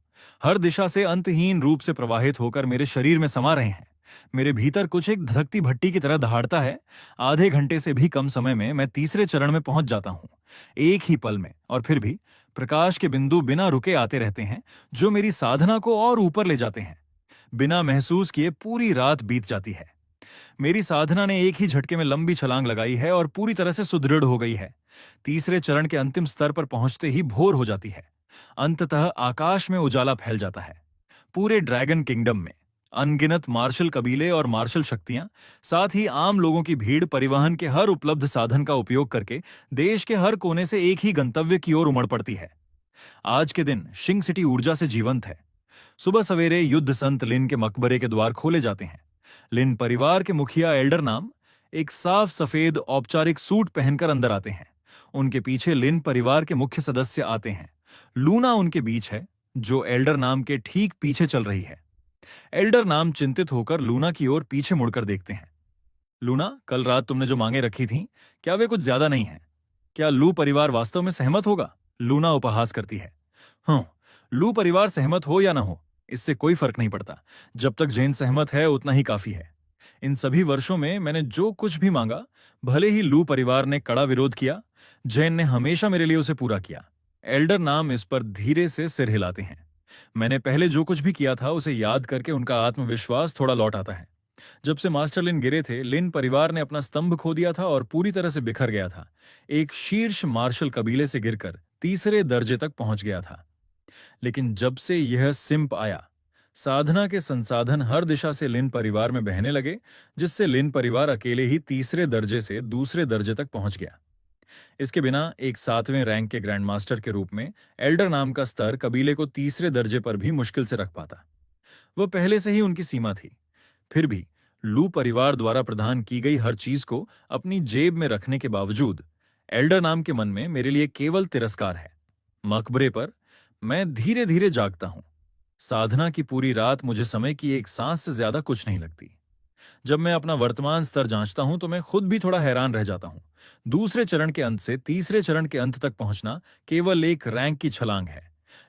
हर दिशा से अंतहीन रूप से प्रवाहित होकर मेरे शरीर में समा रहे हैं। मेरे भीतर कुछ एक धधकती भट्टी की तरह दहाड़ता है। आधे घंटे से भी कम समय में मैं तीसरे चरण में पहुंच जाता हूं, एक ही पल में। और फिर भी प्रकाश के बिंदु बिना रुके आते रहते हैं, जो मेरी साधना को और ऊपर ले जाते हैं। बिना महसूस किए पूरी रात बीत जाती है। मेरी साधना ने एक ही झटके में लंबी छलांग लगाई है और पूरी तरह से सुदृढ़ हो गई है। तीसरे चरण के अंतिम स्तर पर पहुंचते ही भोर हो जाती है। अंततः आकाश में उजाला फैल जाता है। पूरे ड्रैगन किंगडम में अनगिनत मार्शल कबीले और मार्शल शक्तियां, साथ ही आम लोगों की भीड़ परिवहन के हर उपलब्ध साधन का उपयोग करके देश के हर कोने से एक ही गंतव्य की ओर उमड़ पड़ती है। आज के दिन शिंग सिटी ऊर्जा से जीवंत है। सुबह सवेरे युद्ध संत लिन के मकबरे के द्वार खोले जाते हैं। लिन परिवार के मुखिया एल्डर नाम एक साफ सफेद औपचारिक सूट पहनकर अंदर आते हैं। उनके पीछे लिन परिवार के मुख्य सदस्य आते हैं। लूना उनके बीच है, जो एल्डर नाम के ठीक पीछे चल रही है। एल्डर नाम चिंतित होकर लूना की ओर पीछे मुड़कर देखते हैं। लूना, कल रात तुमने जो मांगे रखी थीं, क्या वे कुछ ज्यादा नहीं हैं? क्या लू परिवार वास्तव में सहमत होगा? लूना उपहास करती है। हाँ, लू परिवार सहमत हो या ना हो, इससे कोई फर्क नहीं पड़ता। जब तक जैन सहमत है, उतना ही काफी है। इन सभी वर्षों में मैंने जो कुछ भी मांगा, भले ही लू परिवार ने कड़ा विरोध किया, जैन ने हमेशा मेरे लिए उसे पूरा किया। एल्डर नाम इस पर धीरे से सिर हिलाते हैं। मैंने पहले जो कुछ भी किया था, उसे याद करके उनका आत्मविश्वास थोड़ा लौट आता है। जब से मास्टर लिन गिरे थे, लिन परिवार ने अपना स्तंभ खो दिया था और पूरी तरह से बिखर गया था। एक शीर्ष मार्शल कबीले से गिरकर तीसरे दर्जे तक पहुंच गया था। लेकिन जब से यह सिंप आया, साधना के संसाधन हर दिशा से लिन परिवार में बहने लगे, जिससे लिन परिवार अकेले ही तीसरे दर्जे से दूसरे दर्जे तक पहुंच गया। इसके बिना एक 7वें रैंक के ग्रैंड मास्टर के रूप में एल्डर नाम का स्तर कबीले को तीसरे दर्जे पर भी मुश्किल से रख पाता। वह पहले से ही उनकी सीमा थी। फिर भी लू परिवार द्वारा प्रदान की गई हर चीज को अपनी जेब में रखने के बावजूद एल्डर नाम के मन में मेरे लिए केवल तिरस्कार है। मकबरे पर मैं धीरे धीरे जागता हूं। साधना की पूरी रात मुझे समय की एक सांस से ज्यादा कुछ नहीं लगती। जब मैं अपना वर्तमान स्तर जांचता हूं तो मैं खुद भी थोड़ा हैरान रह जाता हूं। दूसरे चरण के अंत से तीसरे चरण के अंत तक पहुंचना केवल एक रैंक की छलांग है,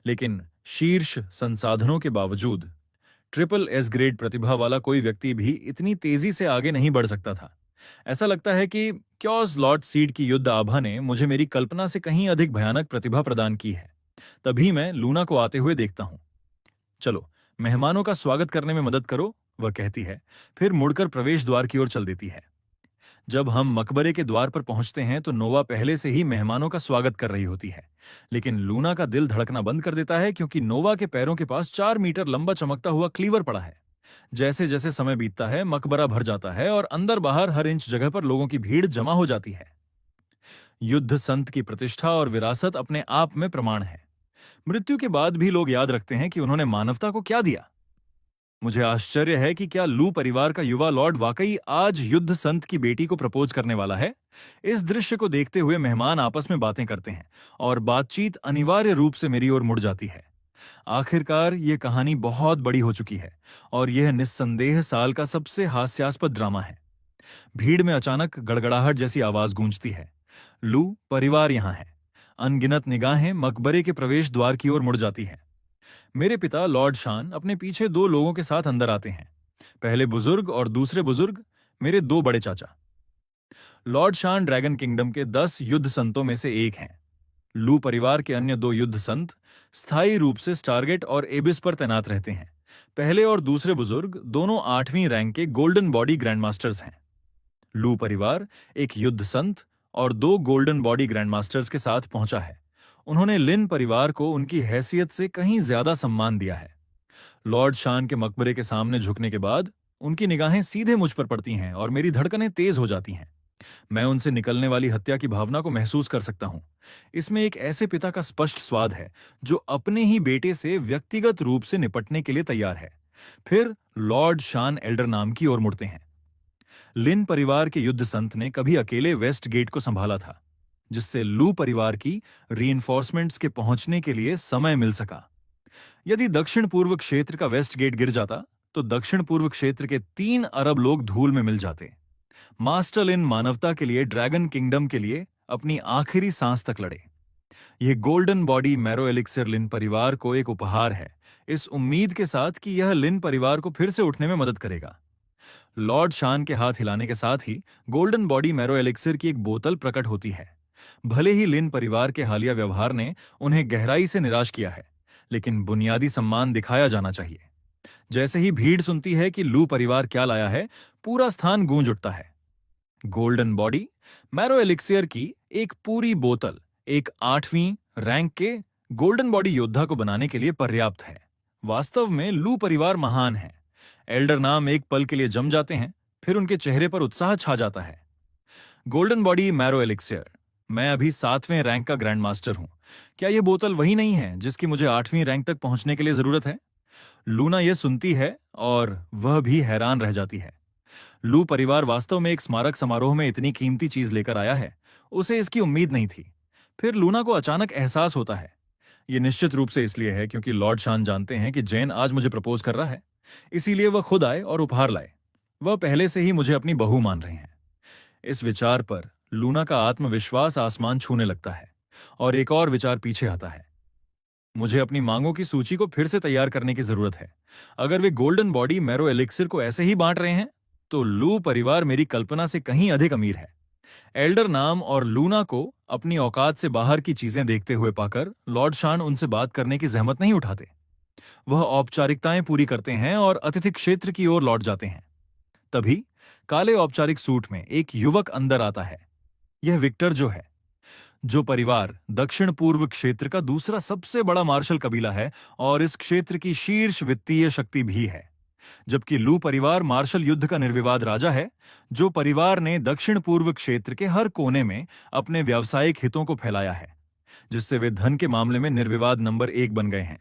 लेकिन शीर्ष संसाधनों के बावजूद ट्रिपल एस ग्रेड प्रतिभा वाला कोई व्यक्ति भी इतनी तेजी से आगे नहीं बढ़ सकता था। ऐसा लगता है कि क्योस लॉर्ड सीड की युद्ध आभा ने मुझे मेरी कल्पना से कहीं अधिक भयानक प्रतिभा प्रदान की है। तभी मैं लूना को आते हुए देखता हूं। चलो, मेहमानों का स्वागत करने में मदद करो, वह कहती है, फिर मुड़कर प्रवेश द्वार की ओर चल देती है। जब हम मकबरे के द्वार पर पहुंचते हैं तो नोवा पहले से ही मेहमानों का स्वागत कर रही होती है, लेकिन लूना का दिल धड़कना बंद कर देता है क्योंकि नोवा के पैरों के पास 4 मीटर लंबा चमकता हुआ क्लीवर पड़ा है। जैसे जैसे समय बीतता है, मकबरा भर जाता है और अंदर बाहर हर इंच जगह पर लोगों की भीड़ जमा हो जाती है। युद्ध संत की प्रतिष्ठा और विरासत अपने आप में प्रमाण है। मृत्यु के बाद भी लोग याद रखते हैं कि उन्होंने मानवता को क्या दिया। मुझे आश्चर्य है कि क्या लू परिवार का युवा लॉर्ड वाकई आज युद्ध संत की बेटी को प्रपोज करने वाला है। इस दृश्य को देखते हुए मेहमान आपस में बातें करते हैं और बातचीत अनिवार्य रूप से मेरी ओर मुड़ जाती है। आखिरकार यह कहानी बहुत बड़ी हो चुकी है और यह निस्संदेह साल का सबसे हास्यास्पद ड्रामा है। भीड़ में अचानक गड़गड़ाहट जैसी आवाज गूंजती है। लू परिवार यहां है। अनगिनत निगाहें मकबरे के प्रवेश द्वार की ओर मुड़ जाती हैं। मेरे पिता लॉर्ड शान अपने पीछे 2 लोगों के साथ अंदर आते हैं। पहले बुजुर्ग और दूसरे बुजुर्ग मेरे 2 बड़े चाचा। लॉर्ड शान ड्रैगन किंगडम के 10 युद्ध संतों में से एक हैं। लू परिवार के अन्य 2 युद्ध संत स्थायी रूप से स्टारगेट और एबिस पर तैनात रहते हैं। पहले और दूसरे बुजुर्ग दोनों 8वीं रैंक के गोल्डन बॉडी ग्रैंडमास्टर्स हैं। लू परिवार एक युद्ध संत और 2 गोल्डन बॉडी ग्रैंडमास्टर्स के साथ पहुंचा है। उन्होंने लिन परिवार को उनकी हैसियत से कहीं ज्यादा सम्मान दिया है। लॉर्ड शान के मकबरे के सामने झुकने के बाद उनकी निगाहें सीधे मुझ पर पड़ती हैं और मेरी धड़कनें तेज हो जाती हैं। मैं उनसे निकलने वाली हत्या की भावना को महसूस कर सकता हूं। इसमें एक ऐसे पिता का स्पष्ट स्वाद है जो अपने ही बेटे से व्यक्तिगत रूप से निपटने के लिए तैयार है। फिर लॉर्ड शान एल्डर नाम की ओर मुड़ते हैं। लिन परिवार के युद्ध संत ने कभी अकेले वेस्ट गेट को संभाला था, जिससे लू परिवार की रीइंफोर्समेंट्स के पहुंचने के लिए समय मिल सका। यदि दक्षिण पूर्व क्षेत्र का वेस्ट गेट गिर जाता तो दक्षिण पूर्व क्षेत्र के 3 अरब लोग धूल में मिल जाते। मास्टर लिन मानवता के लिए, ड्रैगन किंगडम के लिए अपनी आखिरी सांस तक लड़े। यह गोल्डन बॉडी मैरो एलिक्सिर लिन परिवार को एक उपहार है, इस उम्मीद के साथ कि यह लिन परिवार को फिर से उठने में मदद करेगा। लॉर्ड शान के हाथ हिलाने के साथ ही गोल्डन बॉडी मैरो एलिक्सिर की एक बोतल प्रकट होती है। भले ही लिन परिवार के हालिया व्यवहार ने उन्हें गहराई से निराश किया है, लेकिन बुनियादी सम्मान दिखाया जाना चाहिए। जैसे ही भीड़ सुनती है कि लू परिवार क्या लाया है, पूरा स्थान गूंज उठता है। गोल्डन बॉडी मैरो एलिक्सियर की एक पूरी बोतल एक 8वीं रैंक के गोल्डन बॉडी योद्धा को बनाने के लिए पर्याप्त है। वास्तव में लू परिवार महान है। एल्डर नाम एक पल के लिए जम जाते हैं, फिर उनके चेहरे पर उत्साह छा जाता है। गोल्डन बॉडी मैरो एलिक्सियर, मैं अभी 7वें रैंक का ग्रैंड मास्टर हूं। क्या यह बोतल वही नहीं है जिसकी मुझे 8वीं रैंक तक पहुंचने के लिए जरूरत है? लूना यह सुनती है और वह भी हैरान रह जाती है। लू परिवार वास्तव में एक स्मारक समारोह में इतनी कीमती चीज लेकर आया है, उसे इसकी उम्मीद नहीं थी। फिर लूना को अचानक एहसास होता है। यह निश्चित रूप से इसलिए है क्योंकि लॉर्ड शान जानते हैं कि जैन आज मुझे प्रपोज कर रहा है, इसीलिए वह खुद आए और उपहार लाए। वह पहले से ही मुझे अपनी बहू मान रहे हैं। इस विचार पर लूना का आत्मविश्वास आसमान छूने लगता है और एक और विचार पीछे आता है। मुझे अपनी मांगों की सूची को फिर से तैयार करने की जरूरत है। अगर वे गोल्डन बॉडी मैरो एलिक्सिर को ऐसे ही बांट रहे हैं तो लू परिवार मेरी कल्पना से कहीं अधिक अमीर है। एल्डर नाम और लूना को अपनी औकात से बाहर की चीजें देखते हुए पाकर लॉर्ड शान उनसे बात करने की जहमत नहीं उठाते। वह औपचारिकताएं पूरी करते हैं और अतिथि क्षेत्र की ओर लौट जाते हैं। तभी काले औपचारिक सूट में एक युवक अंदर आता है। यह विक्टर जो परिवार दक्षिण पूर्व क्षेत्र का दूसरा सबसे बड़ा मार्शल कबीला है और इस क्षेत्र की शीर्ष वित्तीय शक्ति भी है। जबकि लू परिवार मार्शल युद्ध का निर्विवाद राजा है, जो परिवार ने दक्षिण पूर्व क्षेत्र के हर कोने में अपने व्यावसायिक हितों को फैलाया है, जिससे वे धन के मामले में निर्विवाद नंबर 1 बन गए हैं।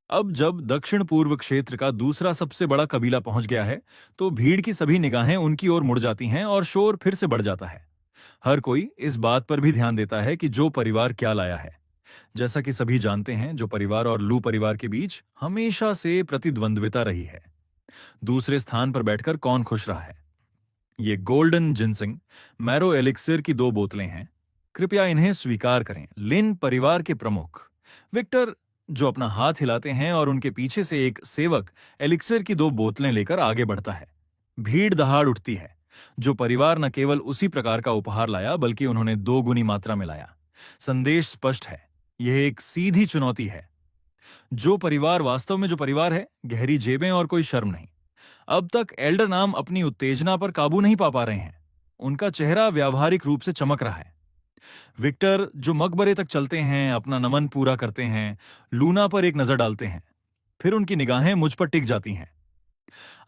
अब जब दक्षिण पूर्व क्षेत्र का दूसरा सबसे बड़ा कबीला पहुंच गया है, तो भीड़ की सभी निगाहें उनकी ओर मुड़ जाती हैं और शोर फिर से बढ़ जाता है। हर कोई इस बात पर भी ध्यान देता है कि जो परिवार क्या लाया है। जैसा कि सभी जानते हैं, जो परिवार और लू परिवार के बीच हमेशा से प्रतिद्वंद्विता रही है। दूसरे स्थान पर बैठकर कौन खुश रहा है? ये गोल्डन जिनसिंग मैरो एलिक्सिर की 2 बोतलें हैं। कृपया इन्हें स्वीकार करें। लिन परिवार के प्रमुख विक्टर, जो अपना हाथ हिलाते हैं और उनके पीछे से एक सेवक एलिक्सिर की 2 बोतलें लेकर आगे बढ़ता है। भीड़ दहाड़ उठती है। जो परिवार न केवल उसी प्रकार का उपहार लाया, बल्कि उन्होंने 2 गुनी मात्रा में लाया। संदेश स्पष्ट है, यह एक सीधी चुनौती है। जो परिवार वास्तव में जो परिवार है, गहरी जेबें और कोई शर्म नहीं। अब तक एल्डर नाम अपनी उत्तेजना पर काबू नहीं पा रहे हैं। उनका चेहरा व्यावहारिक रूप से चमक रहा है। विक्टर, जो मकबरे तक चलते हैं, अपना नमन पूरा करते हैं, लूना पर एक नजर डालते हैं, फिर उनकी निगाहें मुझ पर टिक जाती हैं।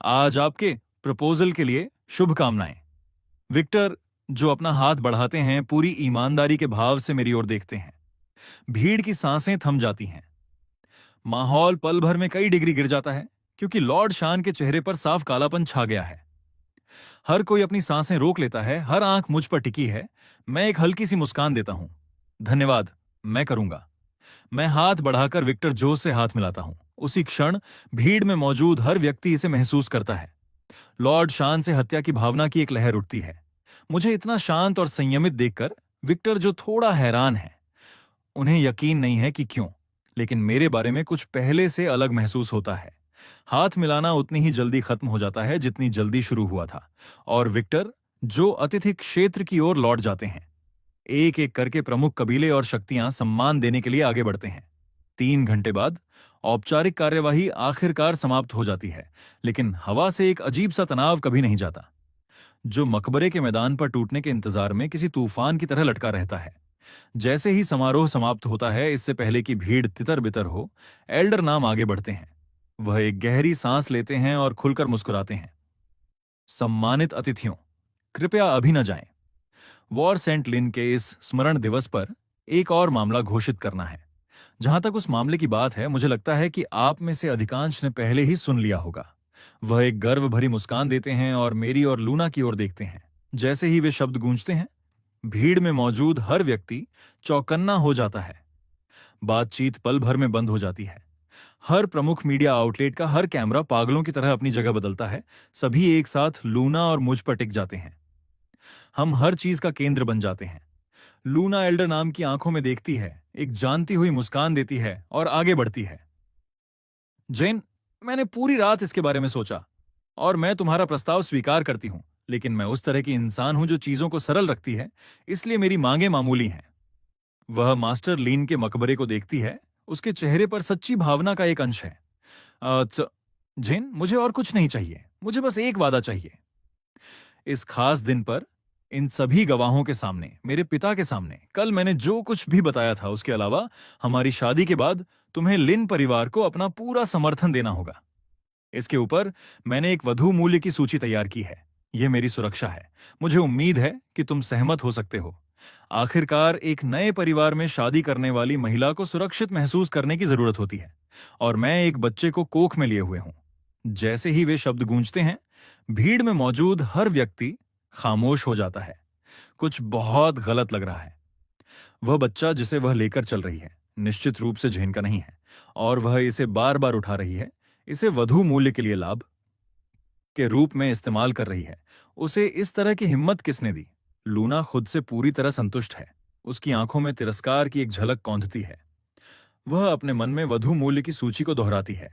आज आपके प्रपोजल के लिए शुभकामनाएं। विक्टर, जो अपना हाथ बढ़ाते हैं, पूरी ईमानदारी के भाव से मेरी ओर देखते हैं। भीड़ की सांसें थम जाती हैं। माहौल पल भर में कई डिग्री गिर जाता है, क्योंकि लॉर्ड शान के चेहरे पर साफ कालापन छा गया है। हर कोई अपनी सांसें रोक लेता है, हर आंख मुझ पर टिकी है। मैं एक हल्की सी मुस्कान देता हूं। धन्यवाद, मैं करूंगा। मैं हाथ बढ़ाकर विक्टर जो से हाथ मिलाता हूं। उसी क्षण भीड़ में मौजूद हर व्यक्ति इसे महसूस करता है। लॉर्ड शान से हत्या की भावना की एक लहर उठती है। मुझे इतना शांत और संयमित देखकर विक्टर, जो थोड़ा हैरान है, उन्हें यकीन नहीं है कि क्यों, लेकिन मेरे बारे में कुछ पहले से अलग महसूस होता है। हाथ मिलाना उतनी ही जल्दी खत्म हो जाता है जितनी जल्दी शुरू हुआ था, और विक्टर, जो अतिथि क्षेत्र की ओर लौट जाते हैं। एक एक करके प्रमुख कबीले और शक्तियां सम्मान देने के लिए आगे बढ़ते हैं। 3 घंटे बाद औपचारिक कार्यवाही आखिरकार समाप्त हो जाती है, लेकिन हवा से एक अजीब सा तनाव कभी नहीं जाता, जो मकबरे के मैदान पर टूटने के इंतजार में किसी तूफान की तरह लटका रहता है। जैसे ही समारोह समाप्त होता है, इससे पहले कि भीड़ तितर बितर हो, एल्डर नाम आगे बढ़ते हैं। वह एक गहरी सांस लेते हैं और खुलकर मुस्कुराते हैं। सम्मानित अतिथियों, कृपया अभी न जाएं। वॉर सेंट लिन के इस स्मरण दिवस पर एक और मामला घोषित करना है। जहां तक उस मामले की बात है, मुझे लगता है कि आप में से अधिकांश ने पहले ही सुन लिया होगा। वह एक गर्व भरी मुस्कान देते हैं और मेरी और लूना की ओर देखते हैं। जैसे ही वे शब्द गूंजते हैं, भीड़ में मौजूद हर व्यक्ति चौकन्ना हो जाता है। बातचीत पल भर में बंद हो जाती है। हर प्रमुख मीडिया आउटलेट का हर कैमरा पागलों की तरह अपनी जगह बदलता है। सभी एक साथ लूना और मुझ पर टिक जाते हैं। हम हर चीज का केंद्र बन जाते हैं। लूना एल्डर नाम की आंखों में देखती है, एक जानती हुई मुस्कान देती है और आगे बढ़ती है। जेन, मैंने पूरी रात इसके बारे में सोचा और मैं तुम्हारा प्रस्ताव स्वीकार करती हूं, लेकिन मैं उस तरह की इंसान हूं जो चीजों को सरल रखती है, इसलिए मेरी मांगें मामूली हैं। वह मास्टर लीन के मकबरे को देखती है। उसके चेहरे पर सच्ची भावना का एक अंश है। जेन, मुझे और कुछ नहीं चाहिए, मुझे बस एक वादा चाहिए। इस खास दिन पर, इन सभी गवाहों के सामने, मेरे पिता के सामने, कल मैंने जो कुछ भी बताया था उसके अलावा, हमारी शादी के बाद तुम्हें लिन परिवार को अपना पूरा समर्थन देना होगा। इसके ऊपर मैंने एक वधू मूल्य की सूची तैयार की है। यह मेरी सुरक्षा है। मुझे उम्मीद है कि तुम सहमत हो सकते हो। आखिरकार एक नए परिवार में शादी करने वाली महिला को सुरक्षित महसूस करने की जरूरत होती है, और मैं एक बच्चे को कोख में लिए हुए हूं। जैसे ही वे शब्द गूंजते हैं, भीड़ में मौजूद हर व्यक्ति खामोश हो जाता है। कुछ बहुत गलत लग रहा है। वह बच्चा जिसे वह लेकर चल रही है, निश्चित रूप से जेन का नहीं है, और वह इसे बार बार उठा रही है। इसे वधू मूल्य के लिए लाभ के रूप में इस्तेमाल कर रही है। उसे इस तरह की हिम्मत किसने दी? लूना खुद से पूरी तरह संतुष्ट है। उसकी आंखों में तिरस्कार की एक झलक कौंधती है। वह अपने मन में वधू मूल्य की सूची को दोहराती है।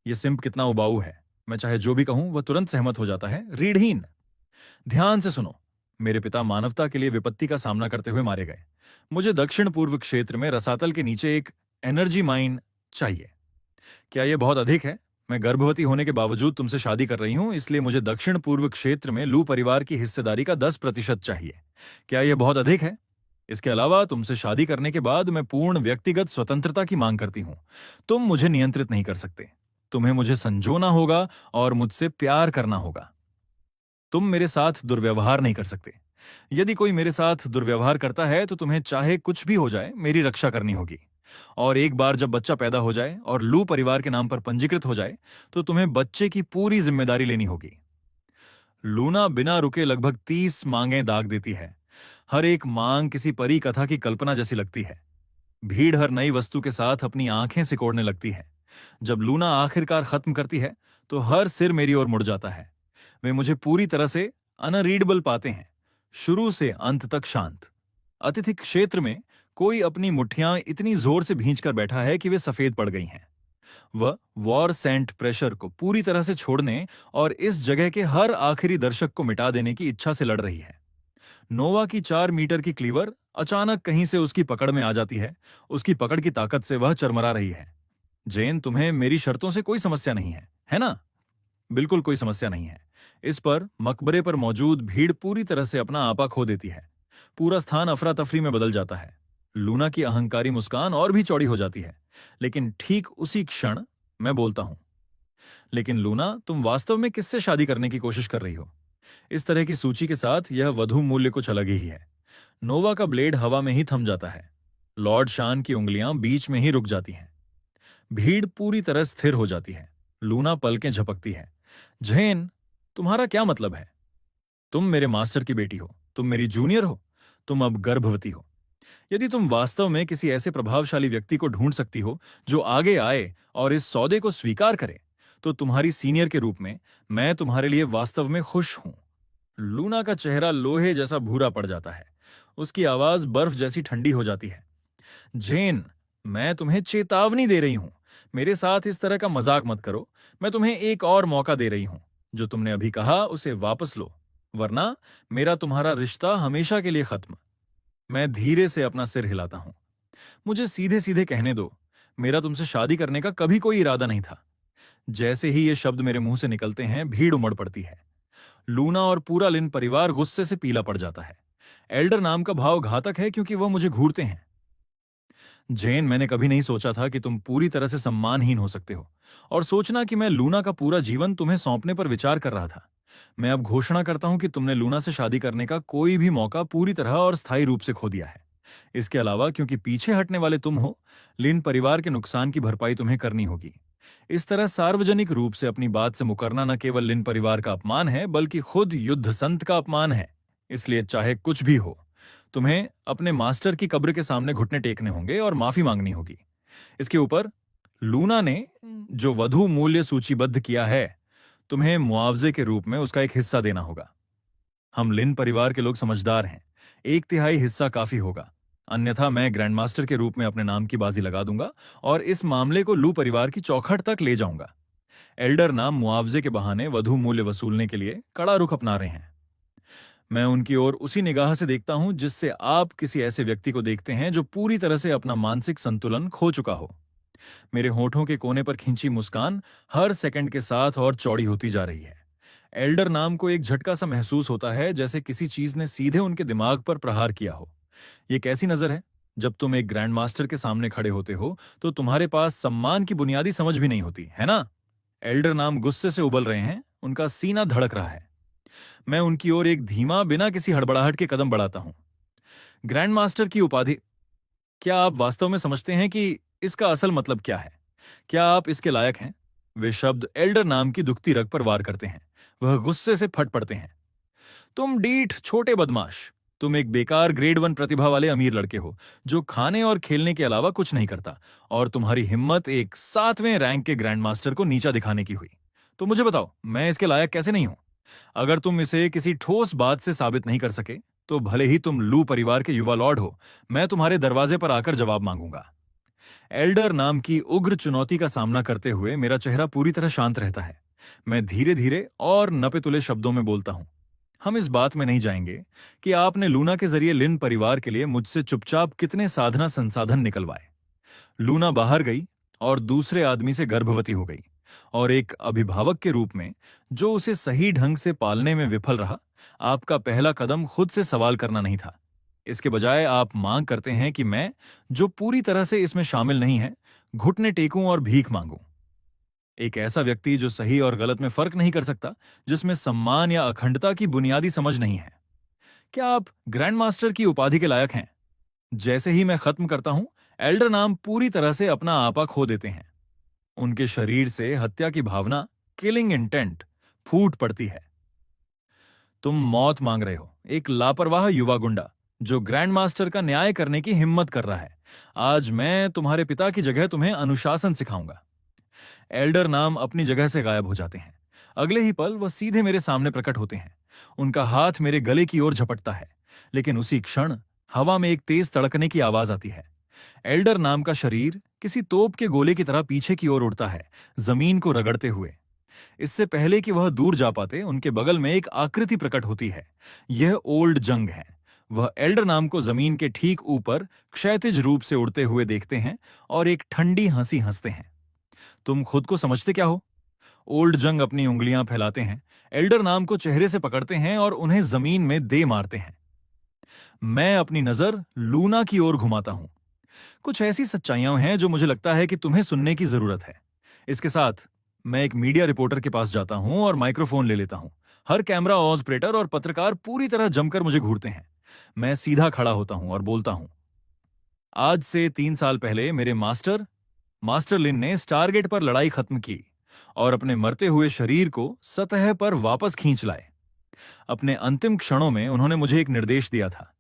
यह सिंप कितना उबाऊ है। मैं चाहे जो भी कहूं, वह तुरंत सहमत हो जाता है। रीढ़हीन। ध्यान से सुनो। मेरे पिता मानवता के लिए विपत्ति का सामना करते हुए मारे गए। मुझे दक्षिण पूर्व क्षेत्र में रसातल के नीचे एक एनर्जी माइन चाहिए। क्या यह बहुत अधिक है? मैं गर्भवती होने के बावजूद तुमसे शादी कर रही हूं, इसलिए मुझे दक्षिण पूर्व क्षेत्र में लू परिवार की हिस्सेदारी का 10% चाहिए। क्या यह बहुत अधिक है? इसके अलावा तुमसे शादी करने के बाद मैं पूर्ण व्यक्तिगत स्वतंत्रता की मांग करती हूं। तुम मुझे नियंत्रित नहीं कर सकते। तुम्हें मुझे संजोना होगा और मुझसे प्यार करना होगा। तुम मेरे साथ दुर्व्यवहार नहीं कर सकते। यदि कोई मेरे साथ दुर्व्यवहार करता है तो तुम्हें चाहे कुछ भी हो जाए मेरी रक्षा करनी होगी। और एक बार जब बच्चा पैदा हो जाए और लू परिवार के नाम पर पंजीकृत हो जाए तो तुम्हें बच्चे की पूरी जिम्मेदारी लेनी होगी। लूना बिना रुके लगभग 30 मांगें दाग देती है। हर एक मांग किसी परी कथा की कल्पना जैसी लगती है। भीड़ हर नई वस्तु के साथ अपनी आंखें सिकोड़ने लगती है। जब लूना आखिरकार खत्म करती है तो हर सिर मेरी ओर मुड़ जाता है। वे मुझे पूरी तरह से अनरीडेबल पाते हैं, शुरू से अंत तक शांत। अतिथि क्षेत्र में कोई अपनी मुट्ठियां इतनी जोर से भींचकर बैठा है कि वे सफेद पड़ गई हैं। वह वॉर सेंट प्रेशर को पूरी तरह से छोड़ने और इस जगह के हर आखिरी दर्शक को मिटा देने की इच्छा से लड़ रही है। नोवा की 4 मीटर की क्लीवर अचानक कहीं से उसकी पकड़ में आ जाती है। उसकी पकड़ की ताकत से वह चरमरा रही है। जेन, तुम्हें मेरी शर्तों से कोई समस्या नहीं है ना? बिल्कुल कोई समस्या नहीं है। इस पर मकबरे पर मौजूद भीड़ पूरी तरह से अपना आपा खो देती है। पूरा स्थान अफरा तफरी में बदल जाता है। लूना की अहंकारी मुस्कान और भी चौड़ी हो जाती है। लेकिन ठीक उसी क्षण मैं बोलता हूं, लेकिन लूना, तुम वास्तव में किससे शादी करने की कोशिश कर रही हो? इस तरह की सूची के साथ यह वधु मूल्य कुछ अलग ही है। नोवा का ब्लेड हवा में ही थम जाता है। लॉर्ड शान की उंगलियां बीच में ही रुक जाती हैं। भीड़ पूरी तरह स्थिर हो जाती है। लूना पलकें झपकती है। झेन, तुम्हारा क्या मतलब है? तुम मेरे मास्टर की बेटी हो, तुम मेरी जूनियर हो, तुम अब गर्भवती हो। यदि तुम वास्तव में किसी ऐसे प्रभावशाली व्यक्ति को ढूंढ सकती हो जो आगे आए और इस सौदे को स्वीकार करे, तो तुम्हारी सीनियर के रूप में मैं तुम्हारे लिए वास्तव में खुश हूं। लूना का चेहरा लोहे जैसा भूरा पड़ जाता है। उसकी आवाज बर्फ जैसी ठंडी हो जाती है। जेन, मैं तुम्हें चेतावनी दे रही हूं। मेरे साथ इस तरह का मजाक मत करो। मैं तुम्हें एक और मौका दे रही हूं। जो तुमने अभी कहा उसे वापस लो, वरना मेरा तुम्हारा रिश्ता हमेशा के लिए खत्म। मैं धीरे से अपना सिर हिलाता हूं। मुझे सीधे सीधे कहने दो, मेरा तुमसे शादी करने का कभी कोई इरादा नहीं था। जैसे ही ये शब्द मेरे मुंह से निकलते हैं, भीड़ उमड़ पड़ती है। लूना और पूरा लिन परिवार गुस्से से पीला पड़ जाता है। एल्डर नाम का भाव घातक है क्योंकि वह मुझे घूरते हैं। जेन, मैंने कभी नहीं सोचा था कि तुम पूरी तरह से सम्मानहीन हो सकते हो, और सोचना कि मैं लूना का पूरा जीवन तुम्हें सौंपने पर विचार कर रहा था। मैं अब घोषणा करता हूं कि तुमने लूना से शादी करने का कोई भी मौका पूरी तरह और स्थायी रूप से खो दिया है। इसके अलावा, क्योंकि पीछे हटने वाले तुम हो, लिन परिवार के नुकसान की भरपाई तुम्हें करनी होगी। इस तरह सार्वजनिक रूप से अपनी बात से मुकरना न केवल लिन परिवार का अपमान है, बल्कि खुद युद्ध संत का अपमान है। इसलिए चाहे कुछ भी हो, तुम्हें अपने मास्टर की कब्र के सामने घुटने टेकने होंगे और माफी मांगनी होगी। इसके ऊपर लूना ने जो वधु मूल्य सूचीबद्ध किया है, तुम्हें मुआवजे के रूप में उसका एक हिस्सा देना होगा। हम लिन परिवार के लोग समझदार हैं। 1/3 हिस्सा काफी होगा, अन्यथा मैं ग्रैंडमास्टर के रूप में अपने नाम की बाजी लगा दूंगा और इस मामले को लू परिवार की चौखट तक ले जाऊंगा। एल्डर नाम मुआवजे के बहाने वधु मूल्य वसूलने के लिए कड़ा रुख अपना रहे हैं। मैं उनकी ओर उसी निगाह से देखता हूं जिससे आप किसी ऐसे व्यक्ति को देखते हैं जो पूरी तरह से अपना मानसिक संतुलन खो चुका हो। मेरे होठों के कोने पर खिंची मुस्कान हर सेकंड के साथ और चौड़ी होती जा रही है। एल्डर नाम को एक झटका सा महसूस होता है, जैसे किसी चीज ने सीधे उनके दिमाग पर प्रहार किया हो। ये कैसी नजर है? जब तुम एक ग्रैंड मास्टर के सामने खड़े होते हो तो तुम्हारे पास सम्मान की बुनियादी समझ भी नहीं होती, है ना? एल्डर नाम गुस्से से उबल रहे हैं, उनका सीना धड़क रहा है। मैं उनकी ओर एक धीमा, बिना किसी हड़बड़ाहट के कदम बढ़ाता हूं। ग्रैंड मास्टर की उपाधि, क्या आप वास्तव में समझते हैं कि इसका असल मतलब क्या है? क्या आप इसके लायक हैं? वे शब्द एल्डर नाम की दुखती रग पर वार करते हैं। वह गुस्से से फट पड़ते हैं। तुम डीठ छोटे बदमाश, तुम एक बेकार ग्रेड 1 प्रतिभा वाले अमीर लड़के हो जो खाने और खेलने के अलावा कुछ नहीं करता, और तुम्हारी हिम्मत एक 7वें रैंक के ग्रैंड मास्टर को नीचा दिखाने की हुई। तो मुझे बताओ, मैं इसके लायक कैसे नहीं हूं? अगर तुम इसे किसी ठोस बात से साबित नहीं कर सके, तो भले ही तुम लू परिवार के युवा लॉर्ड हो, मैं तुम्हारे दरवाजे पर आकर जवाब मांगूंगा। एल्डर नाम की उग्र चुनौती का सामना करते हुए मेरा चेहरा पूरी तरह शांत रहता है। मैं धीरे धीरे और नपे तुले शब्दों में बोलता हूं, हम इस बात में नहीं जाएंगे कि आपने लूना के जरिए लिन परिवार के लिए मुझसे चुपचाप कितने साधना संसाधन निकलवाए। लूना बाहर गई और दूसरे आदमी से गर्भवती हो गई। और एक अभिभावक के रूप में जो उसे सही ढंग से पालने में विफल रहा, आपका पहला कदम खुद से सवाल करना नहीं था। इसके बजाय आप मांग करते हैं कि मैं, जो पूरी तरह से इसमें शामिल नहीं है, घुटने टेकूं और भीख मांगूं। एक ऐसा व्यक्ति जो सही और गलत में फर्क नहीं कर सकता, जिसमें सम्मान या अखंडता की बुनियादी समझ नहीं है। क्या आप ग्रैंड मास्टर की उपाधि के लायक हैं? जैसे ही मैं खत्म करता हूं, एल्डर नाम पूरी तरह से अपना आपा खो देते हैं। उनके शरीर से हत्या की भावना, किलिंग इंटेंट, फूट पड़ती है। तुम मौत मांग रहे हो, एक लापरवाह युवा गुंडा जो ग्रैंड मास्टर का न्याय करने की हिम्मत कर रहा है। आज मैं तुम्हारे पिता की जगह तुम्हें अनुशासन सिखाऊंगा। एल्डर नाम अपनी जगह से गायब हो जाते हैं। अगले ही पल वह सीधे मेरे सामने प्रकट होते हैं। उनका हाथ मेरे गले की ओर झपटता है, लेकिन उसी क्षण हवा में एक तेज तड़कने की आवाज आती है। एल्डर नाम का शरीर किसी तोप के गोले की तरह पीछे की ओर उड़ता है, जमीन को रगड़ते हुए। इससे पहले कि वह दूर जा पाते, उनके बगल में एक आकृति प्रकट होती है। यह ओल्ड जंग है। वह एल्डर नाम को जमीन के ठीक ऊपर क्षैतिज रूप से उड़ते हुए देखते हैं और एक ठंडी हंसी हंसते हैं। तुम खुद को समझते क्या हो? ओल्ड जंग अपनी उंगलियां फैलाते हैं, एल्डर नाम को चेहरे से पकड़ते हैं और उन्हें जमीन में दे मारते हैं। मैं अपनी नजर लूना की ओर घुमाता हूं। कुछ ऐसी सच्चाइयां हैं जो मुझे लगता है कि तुम्हें सुनने की जरूरत है। इसके साथ मैं एक मीडिया रिपोर्टर के पास जाता हूं और माइक्रोफोन ले लेता हूं। हर कैमरा, ऑपरेटर और पत्रकार पूरी तरह जमकर मुझे घूरते हैं। मैं सीधा खड़ा होता हूं और बोलता हूं, आज से 3 साल पहले मेरे मास्टर लिन ने स्टारगेट पर लड़ाई खत्म की और अपने मरते हुए शरीर को सतह पर वापस खींच लाए। अपने अंतिम क्षणों में उन्होंने मुझे एक निर्देश दिया था।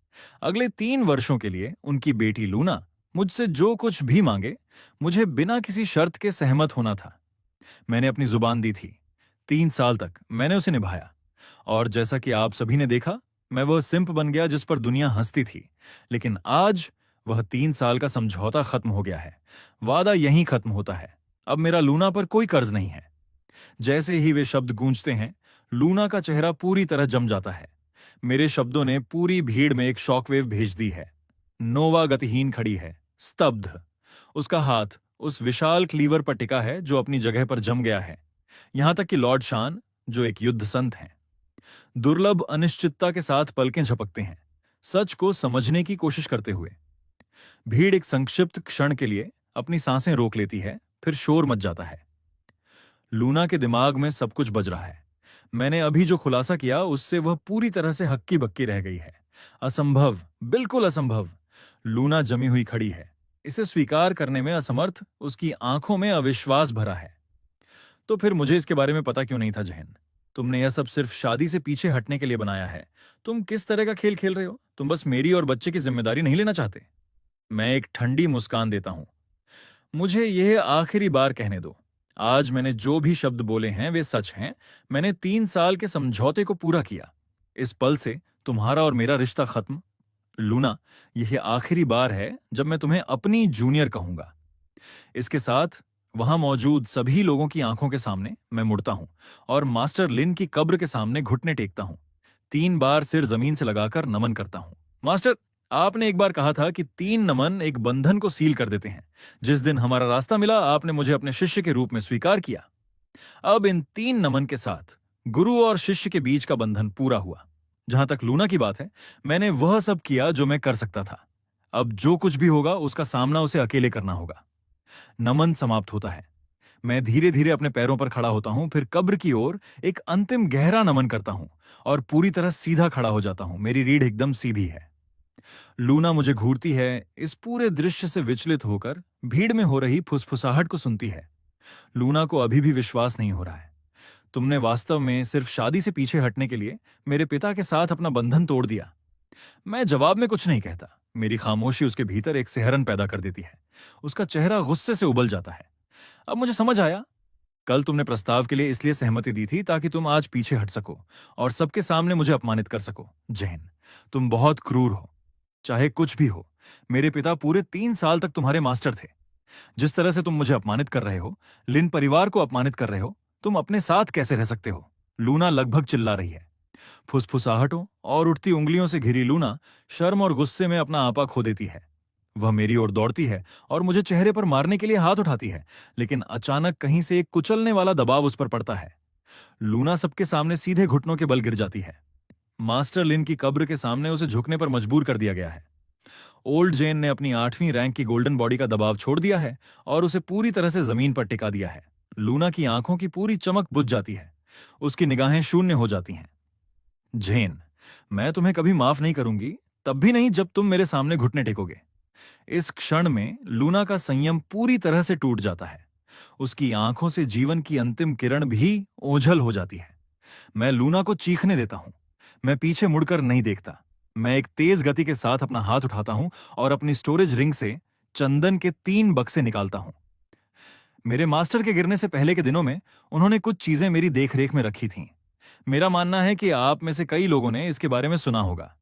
अगले 3 वर्षों के लिए उनकी बेटी लूना मुझसे जो कुछ भी मांगे, मुझे बिना किसी शर्त के सहमत होना था। मैंने अपनी जुबान दी थी। 3 साल तक मैंने उसे निभाया, और जैसा कि आप सभी ने देखा, मैं वह सिंप बन गया जिस पर दुनिया हंसती थी। लेकिन आज वह 3 साल का समझौता खत्म हो गया है। वादा यहीं खत्म होता है। अब मेरा लूना पर कोई कर्ज नहीं है। जैसे ही वे शब्द गूंजते हैं, लूना का चेहरा पूरी तरह जम जाता है। मेरे शब्दों ने पूरी भीड़ में एक शॉकवेव भेज दी है। नोवा गतिहीन खड़ी है, स्तब्ध। उसका हाथ उस विशाल क्लीवर पर टिका है जो अपनी जगह पर जम गया है। यहां तक कि लॉर्ड शान, जो एक युद्ध संत हैं, दुर्लभ अनिश्चितता के साथ पलकें झपकते हैं, सच को समझने की कोशिश करते हुए। भीड़ एक संक्षिप्त क्षण के लिए अपनी सांसें रोक लेती है, फिर शोर मच जाता है। लूना के दिमाग में सब कुछ बज रहा है। मैंने अभी जो खुलासा किया उससे वह पूरी तरह से हक्की बक्की रह गई है। असंभव, बिल्कुल असंभव। लूना जमी हुई खड़ी है, इसे स्वीकार करने में असमर्थ। उसकी आंखों में अविश्वास भरा है। तो फिर मुझे इसके बारे में पता क्यों नहीं था जहन? तुमने यह सब सिर्फ शादी से पीछे हटने के लिए बनाया है। तुम किस तरह का खेल खेल रहे हो? तुम बस मेरी और बच्चे की जिम्मेदारी नहीं लेना चाहते? मैं एक ठंडी मुस्कान देता हूं। मुझे यह आखिरी बार कहने दो। आज मैंने जो भी शब्द बोले हैं वे सच हैं। मैंने 3 साल के समझौते को पूरा किया। इस पल से तुम्हारा और मेरा रिश्ता खत्म। लूना, यह आखिरी बार है जब मैं तुम्हें अपनी जूनियर कहूंगा। इसके साथ वहां मौजूद सभी लोगों की आंखों के सामने मैं मुड़ता हूं और मास्टर लिन की कब्र के सामने घुटने टेकता हूं। 3 बार सिर जमीन से लगाकर नमन करता हूं। मास्टर, आपने एक बार कहा था कि 3 नमन एक बंधन को सील कर देते हैं। जिस दिन हमारा रास्ता मिला, आपने मुझे अपने शिष्य के रूप में स्वीकार किया। अब इन 3 नमन के साथ गुरु और शिष्य के बीच का बंधन पूरा हुआ। जहां तक लूना की बात है, मैंने वह सब किया जो मैं कर सकता था। अब जो कुछ भी होगा उसका सामना उसे अकेले करना होगा। नमन समाप्त होता है। मैं धीरे धीरे अपने पैरों पर खड़ा होता हूं, फिर कब्र की ओर एक अंतिम गहरा नमन करता हूं और पूरी तरह सीधा खड़ा हो जाता हूं। मेरी रीढ़ एकदम सीधी है। लूना मुझे घूरती है, इस पूरे दृश्य से विचलित होकर भीड़ में हो रही फुसफुसाहट को सुनती है। लूना को अभी भी विश्वास नहीं हो रहा है। तुमने वास्तव में सिर्फ शादी से पीछे हटने के लिए मेरे पिता के साथ अपना बंधन तोड़ दिया। मैं जवाब में कुछ नहीं कहता। मेरी खामोशी उसके भीतर एक सिहरन पैदा कर देती है। उसका चेहरा गुस्से से उबल जाता है। अब मुझे समझ आया। कल तुमने प्रस्ताव के लिए इसलिए सहमति दी थी ताकि तुम आज पीछे हट सको और सबके सामने मुझे अपमानित कर सको। जैन, तुम बहुत क्रूर हो। चाहे कुछ भी हो, मेरे पिता पूरे 3 साल तक तुम्हारे मास्टर थे। जिस तरह से तुम मुझे अपमानित कर रहे हो, लिन परिवार को अपमानित कर रहे हो, तुम अपने साथ कैसे रह सकते हो? लूना लगभग चिल्ला रही है। फुसफुसाहटों और उठती उंगलियों से घिरी लूना शर्म और गुस्से में अपना आपा खो देती है। वह मेरी ओर दौड़ती है और मुझे चेहरे पर मारने के लिए हाथ उठाती है, लेकिन अचानक कहीं से एक कुचलने वाला दबाव उस पर पड़ता है। लूना सबके सामने सीधे घुटनों के बल गिर जाती है। मास्टर लिन की कब्र के सामने उसे झुकने पर मजबूर कर दिया गया है। ओल्ड जेन ने अपनी 8वीं रैंक की गोल्डन बॉडी का दबाव छोड़ दिया है और उसे पूरी तरह से जमीन पर टिका दिया है। लूना की आंखों की पूरी चमक बुझ जाती है। उसकी निगाहें शून्य हो जाती हैं। जेन, मैं तुम्हें कभी माफ नहीं करूंगी, तब भी नहीं जब तुम मेरे सामने घुटने टेकोगे। इस क्षण में लूना का संयम पूरी तरह से टूट जाता है। उसकी आंखों से जीवन की अंतिम किरण भी ओझल हो जाती है। मैं लूना को चीखने देता हूं। मैं पीछे मुड़कर नहीं देखता। मैं एक तेज गति के साथ अपना हाथ उठाता हूं और अपनी स्टोरेज रिंग से चंदन के 3 बक्से निकालता हूं। मेरे मास्टर के गिरने से पहले के दिनों में उन्होंने कुछ चीजें मेरी देखरेख में रखी थीं। मेरा मानना है कि आप में से कई लोगों ने इसके बारे में सुना होगा।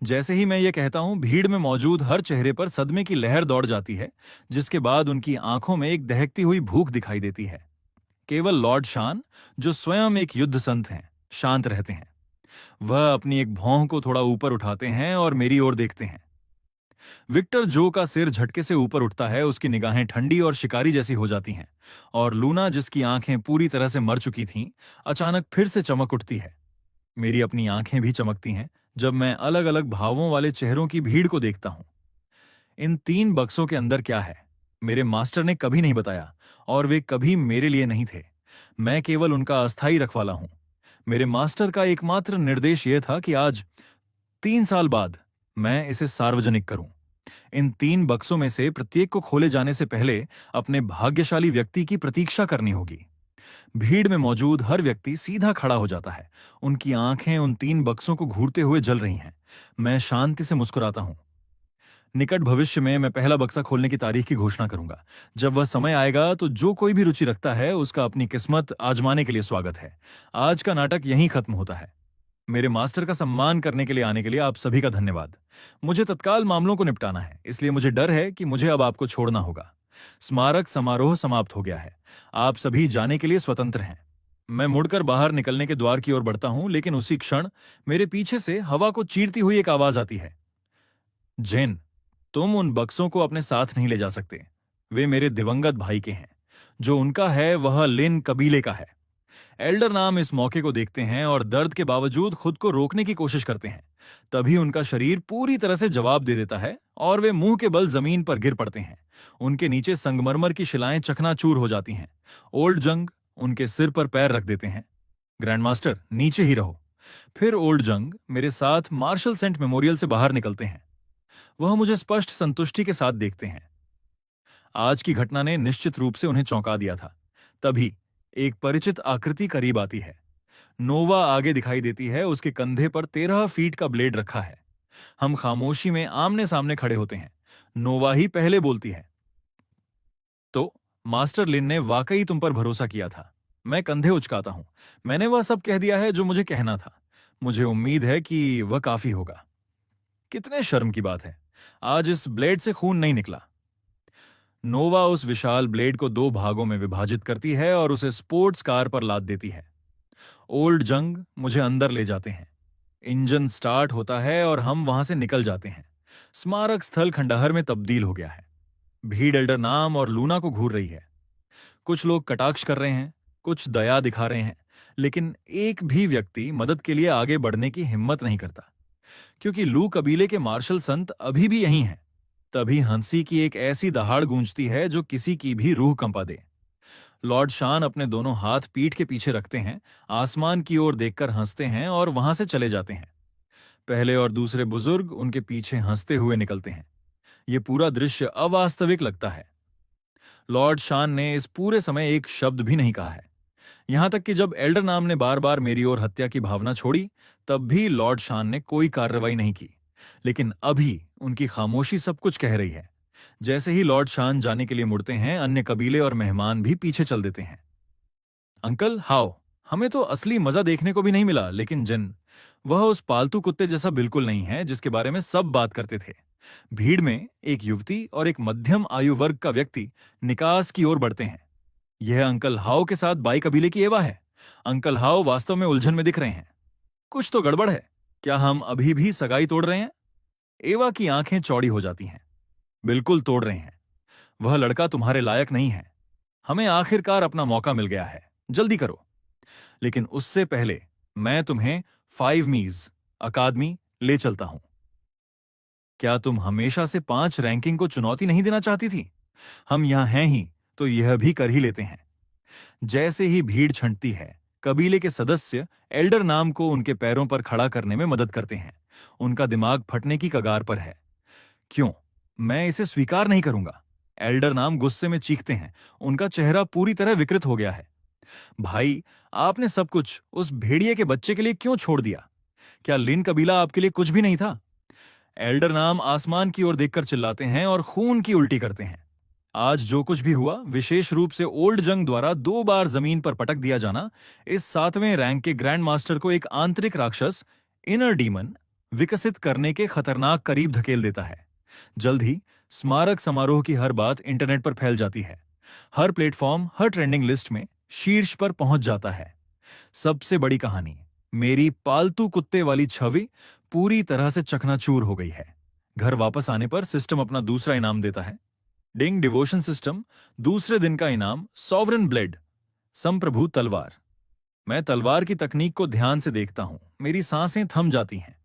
जैसे ही मैं ये कहता हूं, भीड़ में मौजूद हर चेहरे पर सदमे की लहर दौड़ जाती है, जिसके बाद उनकी आंखों में एक दहकती हुई भूख दिखाई देती है। केवल लॉर्ड शान, जो स्वयं एक युद्ध संत हैं, शांत रहते हैं। वह अपनी एक भौं को थोड़ा ऊपर उठाते हैं और मेरी ओर देखते हैं। विक्टर जो का सिर झटके से ऊपर उठता है, उसकी निगाहें ठंडी और शिकारी जैसी हो जाती हैं, और लूना, जिसकी आंखें पूरी तरह से मर चुकी थीं, अचानक फिर से चमक उठती है। मेरी अपनी आंखें भी चमकती हैं जब मैं अलग अलग भावों वाले चेहरों की भीड़ को देखता हूं। इन 3 बक्सों के अंदर क्या है, मेरे मास्टर ने कभी नहीं बताया, और वे कभी मेरे लिए नहीं थे। मैं केवल उनका अस्थायी रखवाला हूं। मेरे मास्टर का एकमात्र निर्देश यह था कि आज 3 साल बाद मैं इसे सार्वजनिक करूं। इन 3 बक्सों में से प्रत्येक को खोले जाने से पहले अपने भाग्यशाली व्यक्ति की प्रतीक्षा करनी होगी। भीड़ में मौजूद हर व्यक्ति सीधा खड़ा हो जाता है। उनकी आंखें उन 3 बक्सों को घूरते हुए जल रही हैं। मैं शांति से मुस्कुराता हूं। निकट भविष्य में मैं पहला बक्सा खोलने की तारीख की घोषणा करूंगा। जब वह समय आएगा तो जो कोई भी रुचि रखता है, उसका अपनी किस्मत आजमाने के लिए स्वागत है। आज का नाटक यहीं खत्म होता है। मेरे मास्टर का सम्मान करने के लिए आने के लिए आप सभी का धन्यवाद। मुझे तत्काल मामलों को निपटाना है, इसलिए मुझे डर है कि मुझे अब आपको छोड़ना होगा। स्मारक समारोह समाप्त हो गया है। आप सभी जाने के लिए स्वतंत्र हैं। मैं मुड़कर बाहर निकलने के द्वार की ओर बढ़ता हूं, लेकिन उसी क्षण मेरे पीछे से हवा को चीरती हुई एक आवाज आती है। जेन, तुम उन बक्सों को अपने साथ नहीं ले जा सकते। वे मेरे दिवंगत भाई के हैं। जो उनका है वह लिन कबीले का है। एल्डर नाम इस मौके को देखते हैं और दर्द के बावजूद खुद को रोकने की कोशिश करते हैं। तभी उनका शरीर पूरी तरह से जवाब दे देता है और वे मुंह के बल जमीन पर गिर पड़ते हैं। उनके नीचे संगमरमर की शिलाएं चकनाचूर हो जाती हैं। ओल्ड जंग उनके सिर पर पैर रख देते हैं। ग्रैंड मास्टर, नीचे ही रहो। फिर ओल्ड जंग मेरे साथ मार्शल सेंट मेमोरियल से बाहर निकलते हैं। वह मुझे स्पष्ट संतुष्टि के साथ देखते हैं। आज की घटना ने निश्चित रूप से उन्हें चौंका दिया था। तभी एक परिचित आकृति करीब आती है। नोवा आगे दिखाई देती है। उसके कंधे पर 13 फीट का ब्लेड रखा है। हम खामोशी में आमने सामने खड़े होते हैं। नोवा ही पहले बोलती है, तो मास्टर लिन ने वाकई तुम पर भरोसा किया था। मैं कंधे उचकाता हूं। मैंने वह सब कह दिया है जो मुझे कहना था। मुझे उम्मीद है कि वह काफी होगा। कितने शर्म की बात है, आज इस ब्लेड से खून नहीं निकला। नोवा उस विशाल ब्लेड को 2 भागों में विभाजित करती है और उसे स्पोर्ट्स कार पर लाद देती है। ओल्ड जंग मुझे अंदर ले जाते हैं। इंजन स्टार्ट होता है और हम वहां से निकल जाते हैं। स्मारक स्थल खंडहर में तब्दील हो गया है। भीड़ एल्डर नाम और लूना को घूर रही है। कुछ लोग कटाक्ष कर रहे हैं, कुछ दया दिखा रहे हैं, लेकिन एक भी व्यक्ति मदद के लिए आगे बढ़ने की हिम्मत नहीं करता, क्योंकि लू कबीले के मार्शल संत अभी भी यहीं हैं। तभी हंसी की एक ऐसी दहाड़ गूंजती है जो किसी की भी रूह कंपा दे। लॉर्ड शान अपने दोनों हाथ पीठ के पीछे रखते हैं, आसमान की ओर देखकर हंसते हैं और वहां से चले जाते हैं। पहले और दूसरे बुजुर्ग उनके पीछे हंसते हुए निकलते हैं। यह पूरा दृश्य अवास्तविक लगता है। लॉर्ड शान ने इस पूरे समय एक शब्द भी नहीं कहा है। यहां तक कि जब एल्डर नाम ने बार बार मेरी ओर हत्या की भावना छोड़ी, तब भी लॉर्ड शान ने कोई कार्रवाई नहीं की। लेकिन अभी उनकी खामोशी सब कुछ कह रही है। जैसे ही लॉर्ड शान जाने के लिए मुड़ते हैं, अन्य कबीले और मेहमान भी पीछे चल देते हैं। अंकल हाओ, हमें तो असली मजा देखने को भी नहीं मिला, लेकिन जिन, वह उस पालतू कुत्ते जैसा बिल्कुल नहीं है जिसके बारे में सब बात करते थे। भीड़ में एक युवती और एक मध्यम आयु वर्ग का व्यक्ति निकास की ओर बढ़ते हैं। यह अंकल हाओ के साथ बाई कबीले की एवा है। अंकल हाओ वास्तव में उलझन में दिख रहे हैं। कुछ तो गड़बड़ है। क्या हम अभी भी सगाई तोड़ रहे हैं? एवा की आंखें चौड़ी हो जाती हैं। बिल्कुल तोड़ रहे हैं। वह लड़का तुम्हारे लायक नहीं है। हमें आखिरकार अपना मौका मिल गया है, जल्दी करो। लेकिन उससे पहले मैं तुम्हें 5 मीज अकादमी ले चलता हूं। क्या तुम हमेशा से 5 रैंकिंग को चुनौती नहीं देना चाहती थी? हम यहां हैं ही तो यह भी कर ही लेते हैं। जैसे ही भीड़ छंटती है, कबीले के सदस्य एल्डर नाम को उनके पैरों पर खड़ा करने में मदद करते हैं। उनका दिमाग फटने की कगार पर है। क्यों? मैं इसे स्वीकार नहीं करूंगा। एल्डर नाम गुस्से में चीखते हैं। उनका चेहरा पूरी तरह विकृत हो गया है। भाई, आपने सब कुछ उस भेड़िए के बच्चे के लिए क्यों छोड़ दिया? क्या लिन कबीला आपके लिए कुछ भी नहीं था? एल्डर नाम आसमान की ओर देखकर चिल्लाते हैं और खून की उल्टी करते हैं। आज जो कुछ भी हुआ, विशेष रूप से ओल्ड जंग द्वारा 2 बार जमीन पर पटक दिया जाना, इस 7वें रैंक के ग्रैंड मास्टर को एक आंतरिक राक्षस, इनर डीमन, विकसित करने के खतरनाक करीब धकेल देता है। जल्द ही स्मारक समारोह की हर बात इंटरनेट पर फैल जाती है। हर प्लेटफॉर्म, हर ट्रेंडिंग लिस्ट में शीर्ष पर पहुंच जाता है। सबसे बड़ी कहानी, मेरी पालतू कुत्ते वाली छवि पूरी तरह से चकनाचूर हो गई है। घर वापस आने पर सिस्टम अपना दूसरा इनाम देता है। डिंग डिवोशन सिस्टम, दूसरे दिन का इनाम सॉवरन ब्लेड, संप्रभु तलवार। मैं तलवार की तकनीक को ध्यान से देखता हूं। मेरी सांसें थम जाती हैं।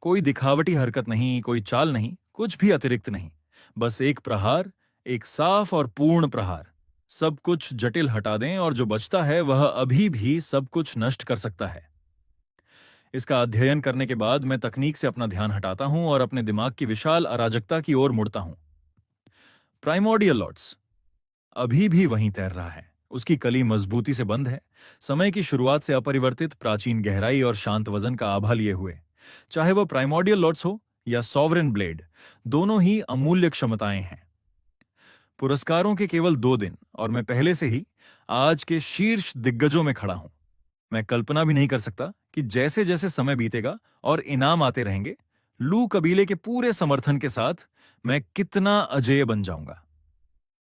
कोई दिखावटी हरकत नहीं, कोई चाल नहीं, कुछ भी अतिरिक्त नहीं। बस एक प्रहार, एक साफ और पूर्ण प्रहार। सब कुछ जटिल हटा दें और जो बचता है वह अभी भी सब कुछ नष्ट कर सकता है। इसका अध्ययन करने के बाद मैं तकनीक से अपना ध्यान हटाता हूं और अपने दिमाग की विशाल अराजकता की ओर मुड़ता हूं। प्राइमोर्डियल लॉर्ड्स अभी भी वहीं तैर रहा है। उसकी कली मजबूती से बंद है, समय की शुरुआत से अपरिवर्तित, प्राचीन गहराई और शांत वजन का आभा लिए हुए। चाहे वह प्राइमोर्डियल लॉर्ड्स हो या सॉवरेन ब्लेड, दोनों ही अमूल्य क्षमताएं हैं। पुरस्कारों के केवल 2 दिन और मैं पहले से ही आज के शीर्ष दिग्गजों में खड़ा हूं। मैं कल्पना भी नहीं कर सकता कि जैसे जैसे समय बीतेगा और इनाम आते रहेंगे, लू कबीले के पूरे समर्थन के साथ मैं कितना अजेय बन जाऊंगा।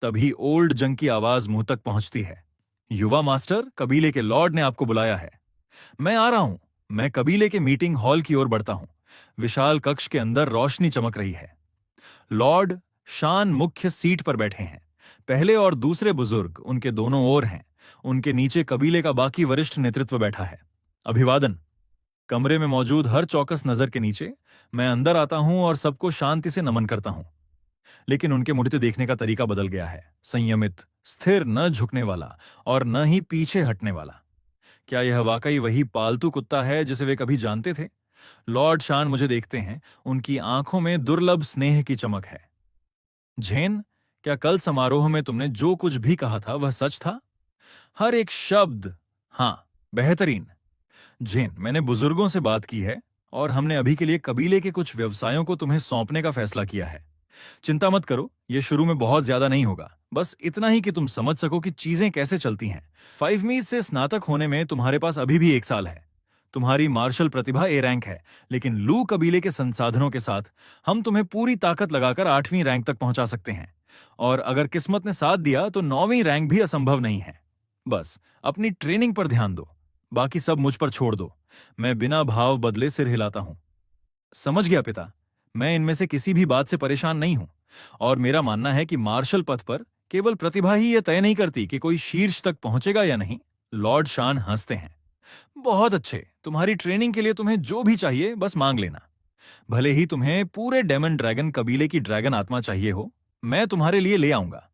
तभी ओल्ड जंग की आवाज मुंह तक पहुंचती है। युवा मास्टर, कबीले के लॉर्ड ने आपको बुलाया है। मैं आ रहा हूं। मैं कबीले के मीटिंग हॉल की ओर बढ़ता हूं। विशाल कक्ष के अंदर रोशनी चमक रही है। लॉर्ड शान मुख्य सीट पर बैठे हैं। पहले और दूसरे बुजुर्ग उनके दोनों ओर हैं। उनके नीचे कबीले का बाकी वरिष्ठ नेतृत्व बैठा है। अभिवादन। कमरे में मौजूद हर चौकस नजर के नीचे मैं अंदर आता हूं और सबको शांति से नमन करता हूं। लेकिन उनके मुड़ते देखने का तरीका बदल गया है। संयमित, स्थिर, न झुकने वाला और न ही पीछे हटने वाला। क्या यह वाकई वही पालतू कुत्ता है जिसे वे कभी जानते थे? लॉर्ड शान मुझे देखते हैं। उनकी आंखों में दुर्लभ स्नेह की चमक है। झेन, क्या कल समारोह में तुमने जो कुछ भी कहा था वह सच था? हर एक शब्द। हाँ, बेहतरीन। झेन, मैंने बुजुर्गों से बात की है और हमने अभी के लिए कबीले के कुछ व्यवसायों को तुम्हें सौंपने का फैसला किया है। चिंता मत करो, यह शुरू में बहुत ज्यादा नहीं होगा। बस इतना ही कि तुम समझ सको कि चीजें कैसे चलती हैं। 5 मीज से स्नातक होने में तुम्हारे पास अभी भी 1 साल है। तुम्हारी मार्शल प्रतिभा A रैंक है, लेकिन लू कबीले के संसाधनों के साथ हम तुम्हें पूरी ताकत लगाकर 8वीं रैंक तक पहुंचा सकते हैं। और अगर किस्मत ने साथ दिया तो 9वीं रैंक भी असंभव नहीं है। बस अपनी ट्रेनिंग पर ध्यान दो, बाकी सब मुझ पर छोड़ दो। मैं बिना भाव बदले सिर हिलाता हूं। समझ गया पिता, मैं इनमें से किसी भी बात से परेशान नहीं हूं। और मेरा मानना है कि मार्शल पथ पर केवल प्रतिभा ही यह तय नहीं करती कि कोई शीर्ष तक पहुंचेगा या नहीं। लॉर्ड शान हंसते हैं। बहुत अच्छे, तुम्हारी ट्रेनिंग के लिए तुम्हें जो भी चाहिए बस मांग लेना। भले ही तुम्हें पूरे डेमन ड्रैगन कबीले की ड्रैगन आत्मा चाहिए हो, मैं तुम्हारे लिए ले आऊंगा।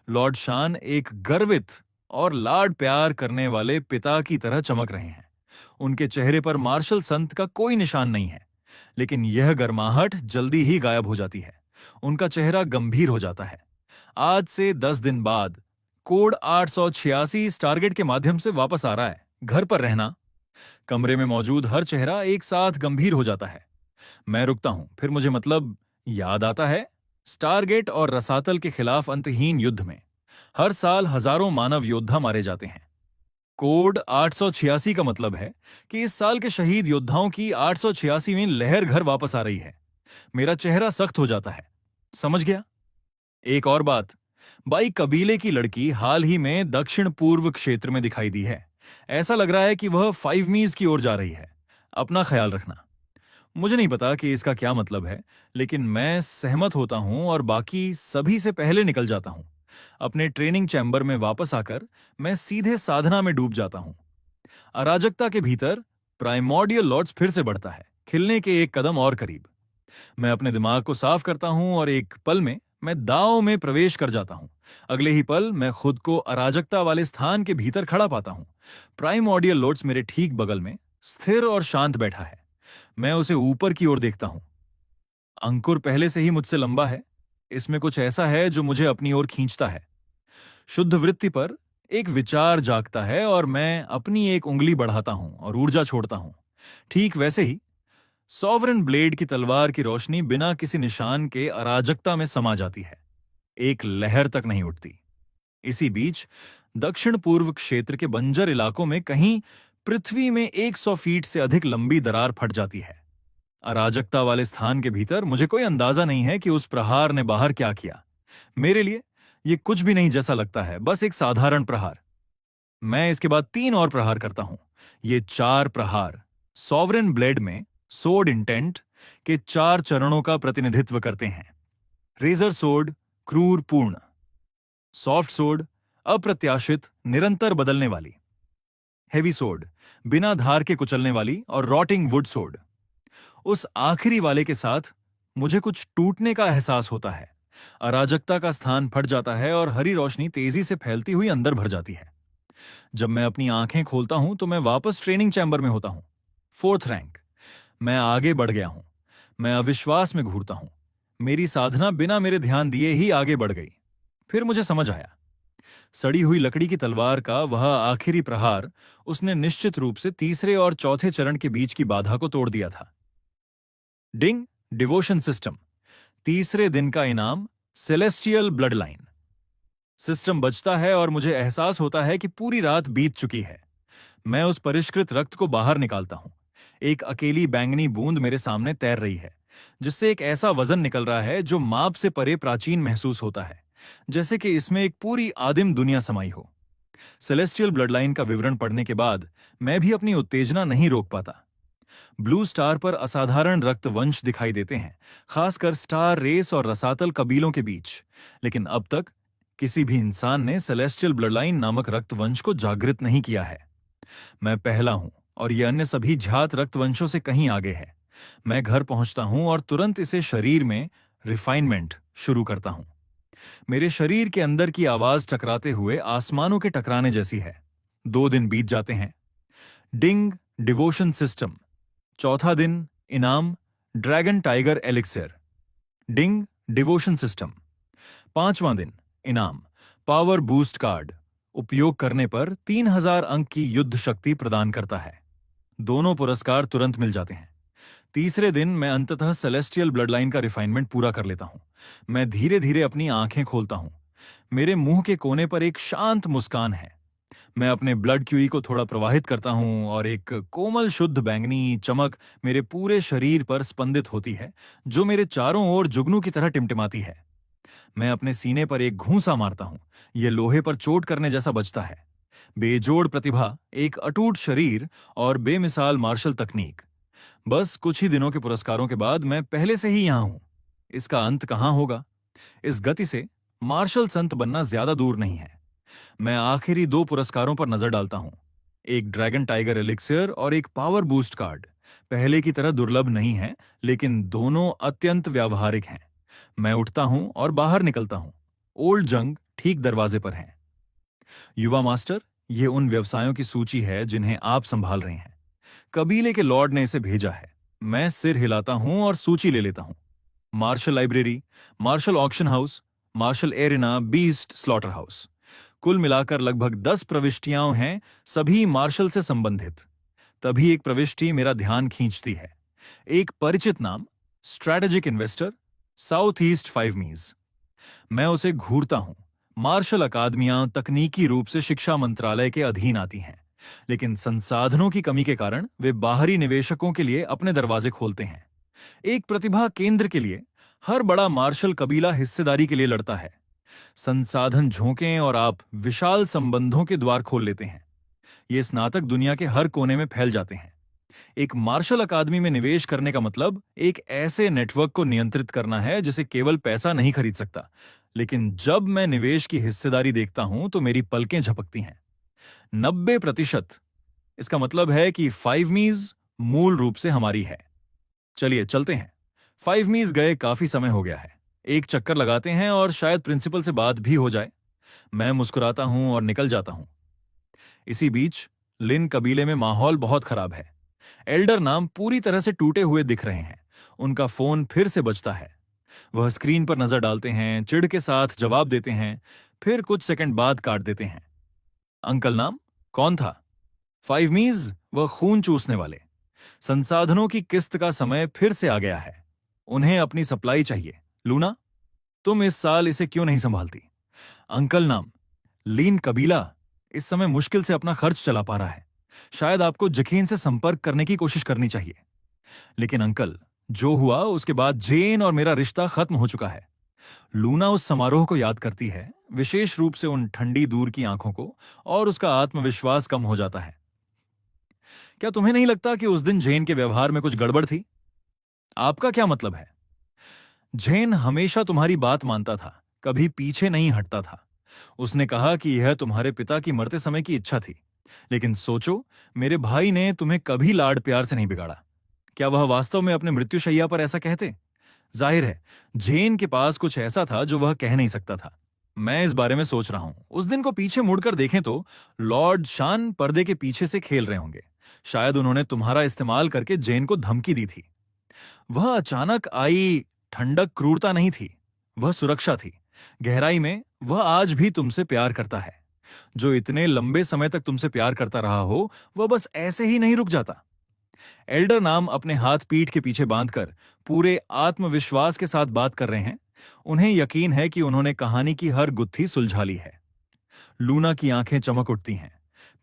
लॉर्ड शान एक गर्वित और लाड प्यार करने वाले पिता की तरह चमक रहे हैं। उनके चेहरे पर मार्शल संत का कोई निशान नहीं है, लेकिन यह गर्माहट जल्दी ही गायब हो जाती है। उनका चेहरा गंभीर हो जाता है। आज से 10 दिन बाद कोड 886 स्टारगेट के माध्यम से वापस आ रहा है। घर पर रहना। कमरे में मौजूद हर चेहरा एक साथ गंभीर हो जाता है। मैं रुकता हूं, फिर मुझे याद आता है स्टारगेट और रसातल के खिलाफ अंतहीन युद्ध में हर साल हजारों मानव योद्धा मारे जाते हैं। कोड 886 का मतलब है कि इस साल के शहीद योद्धाओं की 886वीं लहर घर वापस आ रही है। मेरा चेहरा सख्त हो जाता है। समझ गया। एक और बात, बाई कबीले की लड़की हाल ही में दक्षिण पूर्व क्षेत्र में दिखाई दी है। ऐसा लग रहा है कि वह 5 मीज की ओर जा रही है। अपना ख्याल रखना। मुझे नहीं पता कि इसका क्या मतलब है, लेकिन मैं सहमत होता हूं और बाकी सभी से पहले निकल जाता हूं। अपने ट्रेनिंग चैम्बर में वापस आकर मैं सीधे साधना में डूब जाता हूं। अराजकता के भीतर प्राइमोर्डियल लॉर्ड्स फिर से बढ़ता है, खिलने के एक कदम और करीब। मैं अपने दिमाग को साफ करता हूं और एक पल में मैं दांव में प्रवेश कर जाता हूं। अगले ही पल मैं खुद को अराजकता वाले स्थान के भीतर खड़ा पाता हूं। प्राइमोर्डियल लॉर्ड्स मेरे ठीक बगल में स्थिर और शांत बैठा है। मैं उसे ऊपर की ओर देखता हूं। अंकुर पहले से ही मुझसे लंबा है। इसमें कुछ ऐसा है जो मुझे अपनी ओर खींचता है। शुद्ध वृत्ति पर एक विचार जागता है और मैं अपनी एक उंगली बढ़ाता हूं और ऊर्जा छोड़ता हूं। ठीक वैसे ही सॉवरेन ब्लेड की तलवार की रोशनी बिना किसी निशान के अराजकता में समा जाती है। एक लहर तक नहीं उठती। इसी बीच दक्षिण पूर्व क्षेत्र के बंजर इलाकों में कहीं पृथ्वी में 100 फीट से अधिक लंबी दरार फट जाती है। अराजकता वाले स्थान के भीतर मुझे कोई अंदाजा नहीं है कि उस प्रहार ने बाहर क्या किया। मेरे लिए यह कुछ भी नहीं जैसा लगता है, बस एक साधारण प्रहार। मैं इसके बाद 3 और प्रहार करता हूं। ये 4 प्रहार सॉवरेन ब्लेड में सोड इंटेंट के 4 चरणों का प्रतिनिधित्व करते हैं। रेजर सोड क्रूर पूर्ण, सॉफ्ट सोड अप्रत्याशित निरंतर बदलने वाली, हेवी सोड बिना धार के कुचलने वाली और रॉटिंग वुड सोड। उस आखिरी वाले के साथ मुझे कुछ टूटने का एहसास होता है। अराजकता का स्थान फट जाता है और हरी रोशनी तेजी से फैलती हुई अंदर भर जाती है। जब मैं अपनी आंखें खोलता हूं तो मैं वापस ट्रेनिंग चैम्बर में होता हूं। 4th rank. मैं आगे बढ़ गया हूं। मैं अविश्वास में घूरता हूं। मेरी साधना बिना मेरे ध्यान दिए ही आगे बढ़ गई। फिर मुझे समझ आया, सड़ी हुई लकड़ी की तलवार का वह आखिरी प्रहार उसने निश्चित रूप से तीसरे और चौथे चरण के बीच की बाधा को तोड़ दिया था। डिंग डिवोशन सिस्टम। तीसरे दिन का इनाम सेलेस्टियल ब्लड लाइन। सिस्टम बचता है और मुझे एहसास होता है कि पूरी रात बीत चुकी है। मैं उस परिष्कृत रक्त को बाहर निकालता हूं। एक अकेली बैंगनी बूंद मेरे सामने तैर रही है, जिससे एक ऐसा वजन निकल रहा है जो माप से परे प्राचीन महसूस होता है, जैसे कि इसमें एक पूरी आदिम दुनिया समाई हो। सेलेस्टियल ब्लड लाइन का विवरण पढ़ने के बाद मैं भी अपनी उत्तेजना नहीं रोक पाता। ब्लू स्टार पर असाधारण रक्त वंश दिखाई देते हैं, खासकर स्टार रेस और रसातल कबीलों के बीच। लेकिन अब तक किसी भी इंसान ने सेलेस्टियल ब्लड लाइन नामक रक्त वंश को जागृत नहीं किया है। मैं पहला हूं और ये अन्य सभी झात रक्त वंशों से कहीं आगे है। मैं घर पहुंचता हूं और तुरंत इसे शरीर में रिफाइनमेंट शुरू करता हूं। मेरे शरीर के अंदर की आवाज टकराते हुए आसमानों के टकराने जैसी है। 2 दिन बीत जाते हैं। डिंग डिवोशन सिस्टम। चौथा दिन इनाम ड्रैगन टाइगर एलिक्सिर। डिंग डिवोशन सिस्टम। 5वां दिन इनाम पावर बूस्ट कार्ड। उपयोग करने पर 3000 अंक की युद्ध शक्ति प्रदान करता है। दोनों पुरस्कार तुरंत मिल जाते हैं। तीसरे दिन मैं अंततः सेलेस्टियल ब्लड लाइन का रिफाइनमेंट पूरा कर लेता हूं। मैं धीरे धीरे अपनी आंखें खोलता हूं। मेरे मुंह के कोने पर एक शांत मुस्कान है। मैं अपने ब्लड क्यूई को थोड़ा प्रवाहित करता हूं और एक कोमल शुद्ध बैंगनी चमक मेरे पूरे शरीर पर स्पंदित होती है, जो मेरे चारों ओर जुगनू की तरह टिमटिमाती है। मैं अपने सीने पर एक घूंसा मारता हूं। यह लोहे पर चोट करने जैसा बजता है। बेजोड़ प्रतिभा, एक अटूट शरीर और बेमिसाल मार्शल तकनीक। बस कुछ ही दिनों के पुरस्कारों के बाद मैं पहले से ही यहां हूं। इसका अंत कहां होगा? इस गति से मार्शल संत बनना ज्यादा दूर नहीं है। मैं आखिरी 2 पुरस्कारों पर नजर डालता हूं। एक ड्रैगन टाइगर एलिक्सियर और एक पावर बूस्ट कार्ड। पहले की तरह दुर्लभ नहीं है, लेकिन दोनों अत्यंत व्यावहारिक हैं। मैं उठता हूं और बाहर निकलता हूं। ओल्ड जंग ठीक दरवाजे पर है। युवा मास्टर, ये उन व्यवसायों की सूची है जिन्हें आप संभाल रहे हैं। कबीले के लॉर्ड ने इसे भेजा है। मैं सिर हिलाता हूं और सूची ले लेता हूं। Marshal library, Marshal auction house, Marshal arena, beast slaughter house. कुल मिलाकर लगभग 10 प्रविष्टियां हैं, सभी मार्शल से संबंधित। तभी एक प्रविष्टि मेरा ध्यान खींचती है। एक परिचित नाम, स्ट्रैटेजिक इन्वेस्टर, साउथ ईस्ट 5 मीज। मैं उसे घूरता हूं। मार्शल अकादमियां तकनीकी रूप से शिक्षा मंत्रालय के अधीन आती हैं, लेकिन संसाधनों की कमी के कारण वे बाहरी निवेशकों के लिए अपने दरवाजे खोलते हैं। एक प्रतिभा केंद्र के लिए हर बड़ा मार्शल कबीला हिस्सेदारी के लिए लड़ता है। संसाधन झोंकें और आप विशाल संबंधों के द्वार खोल लेते हैं। ये स्नातक दुनिया के हर कोने में फैल जाते हैं। एक मार्शल अकादमी में निवेश करने का मतलब एक ऐसे नेटवर्क को नियंत्रित करना है जिसे केवल पैसा नहीं खरीद सकता। लेकिन जब मैं निवेश की हिस्सेदारी देखता हूं तो मेरी पलकें झपकती हैं। 90%। इसका मतलब है कि 5 मीज मूल रूप से हमारी है। चलिए चलते हैं। 5 मीज गए काफी समय हो गया है। एक चक्कर लगाते हैं और शायद प्रिंसिपल से बात भी हो जाए। मैं मुस्कुराता हूं और निकल जाता हूं। इसी बीच लिन कबीले में माहौल बहुत खराब है। एल्डर नाम पूरी तरह से टूटे हुए दिख रहे हैं। उनका फोन फिर से बजता है। वह स्क्रीन पर नजर डालते हैं, चिढ़ के साथ जवाब देते हैं, फिर कुछ सेकंड बाद काट देते हैं। अंकल नाम कौन था? 5 मीज, वह खून चूसने वाले। संसाधनों की किस्त का समय फिर से आ गया है। उन्हें अपनी सप्लाई चाहिए। लूना, तुम इस साल इसे क्यों नहीं संभालती? अंकल नाम लीन कबीला इस समय मुश्किल से अपना खर्च चला पा रहा है। शायद आपको जकीन से संपर्क करने की कोशिश करनी चाहिए। लेकिन अंकल, जो हुआ उसके बाद जेन और मेरा रिश्ता खत्म हो चुका है। लूना उस समारोह को याद करती है, विशेष रूप से उन ठंडी दूर की आंखों को, और उसका आत्मविश्वास कम हो जाता है। क्या तुम्हें नहीं लगता कि उस दिन जेन के व्यवहार में कुछ गड़बड़ थी? आपका क्या मतलब है? जेन हमेशा तुम्हारी बात मानता था, कभी पीछे नहीं हटता था। उसने कहा कि यह तुम्हारे पिता की मरते समय की इच्छा थी। लेकिन सोचो, मेरे भाई ने तुम्हें कभी लाड प्यार से नहीं बिगाड़ा। क्या वह वास्तव में अपने मृत्युशैया पर ऐसा कहते? जाहिर है, जेन के पास कुछ ऐसा था जो वह कह नहीं सकता था। मैं इस बारे में सोच रहा हूं। उस दिन को पीछे मुड़कर देखें तो लॉर्ड शान पर्दे के पीछे से खेल रहे होंगे। शायद उन्होंने तुम्हारा इस्तेमाल करके जेन को धमकी दी थी। वह अचानक आई ठंडक क्रूरता नहीं थी, वह सुरक्षा थी। गहराई में वह आज भी तुमसे प्यार करता है। जो इतने लंबे समय तक तुमसे प्यार करता रहा हो, वह बस ऐसे ही नहीं रुक जाता। एल्डर नाम अपने हाथ पीठ के पीछे बांधकर पूरे आत्मविश्वास के साथ बात कर रहे हैं। उन्हें यकीन है कि उन्होंने कहानी की हर गुत्थी सुलझा ली है। लूना की आंखें चमक उठती हैं।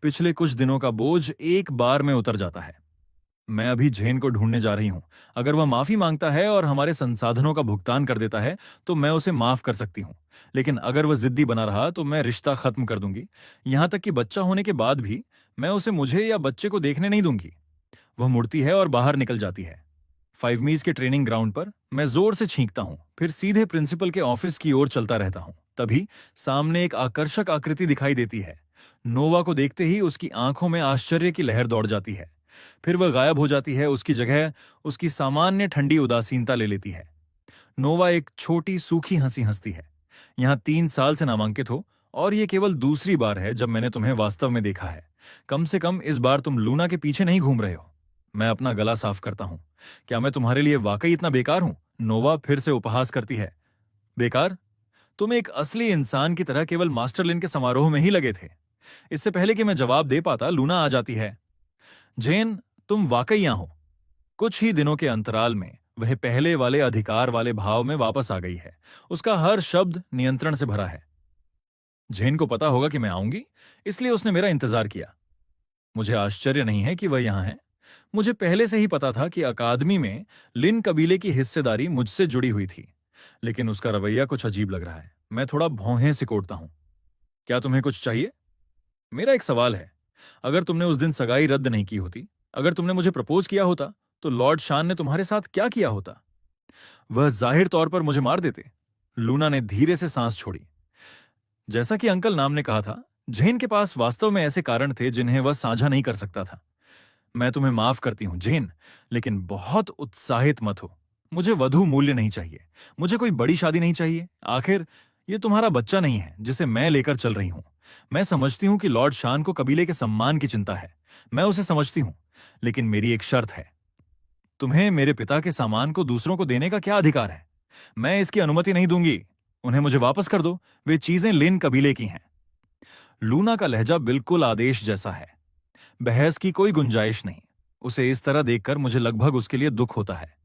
पिछले कुछ दिनों का बोझ एक बार में उतर जाता है। मैं अभी जेन को ढूंढने जा रही हूं। अगर वह माफी मांगता है और हमारे संसाधनों का भुगतान कर देता है तो मैं उसे माफ कर सकती हूं। लेकिन अगर वह जिद्दी बना रहा तो मैं रिश्ता खत्म कर दूंगी। यहां तक कि बच्चा होने के बाद भी मैं उसे मुझे या बच्चे को देखने नहीं दूंगी। वह मुड़ती है और बाहर निकल जाती है। 5 मीज के ट्रेनिंग ग्राउंड पर मैं जोर से छींकता हूं, फिर सीधे प्रिंसिपल के ऑफिस की ओर चलता रहता हूं। तभी सामने एक आकर्षक आकृति दिखाई देती है। नोवा को देखते ही उसकी आंखों में आश्चर्य की लहर दौड़ जाती है। फिर वह गायब हो जाती है। उसकी जगह उसकी सामान्य ठंडी उदासीनता ले लेती है। नोवा एक छोटी सूखी हंसी हंसती है। यहां 3 साल से नामांकित हो और यह केवल दूसरी बार है जब मैंने तुम्हें वास्तव में देखा है। कम से कम इस बार तुम लूना के पीछे नहीं घूम रहे हो। मैं अपना गला साफ करता हूं। क्या मैं तुम्हारे लिए वाकई इतना बेकार हूं? नोवा फिर से उपहास करती है। बेकार? तुम एक असली इंसान की तरह केवल मास्टर लिन के समारोह में ही लगे थे। इससे पहले कि मैं जवाब दे पाता, लूना आ जाती है। जेन, तुम वाकई यहां हो। कुछ ही दिनों के अंतराल में वह पहले वाले अधिकार वाले भाव में वापस आ गई है। उसका हर शब्द नियंत्रण से भरा है। जेन को पता होगा कि मैं आऊंगी, इसलिए उसने मेरा इंतजार किया। मुझे आश्चर्य नहीं है कि वह यहां है। मुझे पहले से ही पता था कि अकादमी में लिन कबीले की हिस्सेदारी मुझसे जुड़ी हुई थी। लेकिन उसका रवैया कुछ अजीब लग रहा है। मैं थोड़ा भौहें सिकोड़ता हूं। क्या तुम्हें कुछ चाहिए? मेरा एक सवाल है। अगर तुमने उस दिन सगाई रद्द नहीं की होती, अगर तुमने मुझे प्रपोज किया होता, तो लॉर्ड शान ने तुम्हारे साथ क्या किया होता? वह जाहिर तौर पर मुझे मार देते। लूना ने धीरे से सांस छोड़ी। जैसा कि अंकल नाम ने कहा था, जेन के पास वास्तव में ऐसे कारण थे जिन्हें वह साझा नहीं कर सकता था। मैं तुम्हें माफ करती हूं जेन, लेकिन बहुत उत्साहित मत हो। मुझे वधू मूल्य नहीं चाहिए। मुझे कोई बड़ी शादी नहीं चाहिए। आखिर ये तुम्हारा बच्चा नहीं है जिसे मैं लेकर चल रही हूं। मैं समझती हूं कि लॉर्ड शान को कबीले के सम्मान की चिंता है। मैं उसे समझती हूं। लेकिन मेरी एक शर्त है। तुम्हें मेरे पिता के सामान को दूसरों को देने का क्या अधिकार है? मैं इसकी अनुमति नहीं दूंगी। उन्हें मुझे वापस कर दो। वे चीजें लिन कबीले की हैं। लूना का लहजा बिल्कुल आदेश जैसा है। बहस की कोई गुंजाइश नहीं। उसे इस तरह देखकर मुझे लगभग उसके लिए दुख होता है।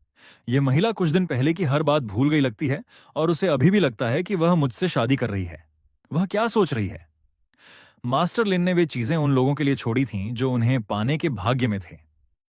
यह महिला कुछ दिन पहले की हर बात भूल गई लगती है और उसे अभी भी लगता है कि वह मुझसे शादी कर रही है। वह क्या सोच रही है? मास्टर लिन ने वे चीजें उन लोगों के लिए छोड़ी थीं जो उन्हें पाने के भाग्य में थे।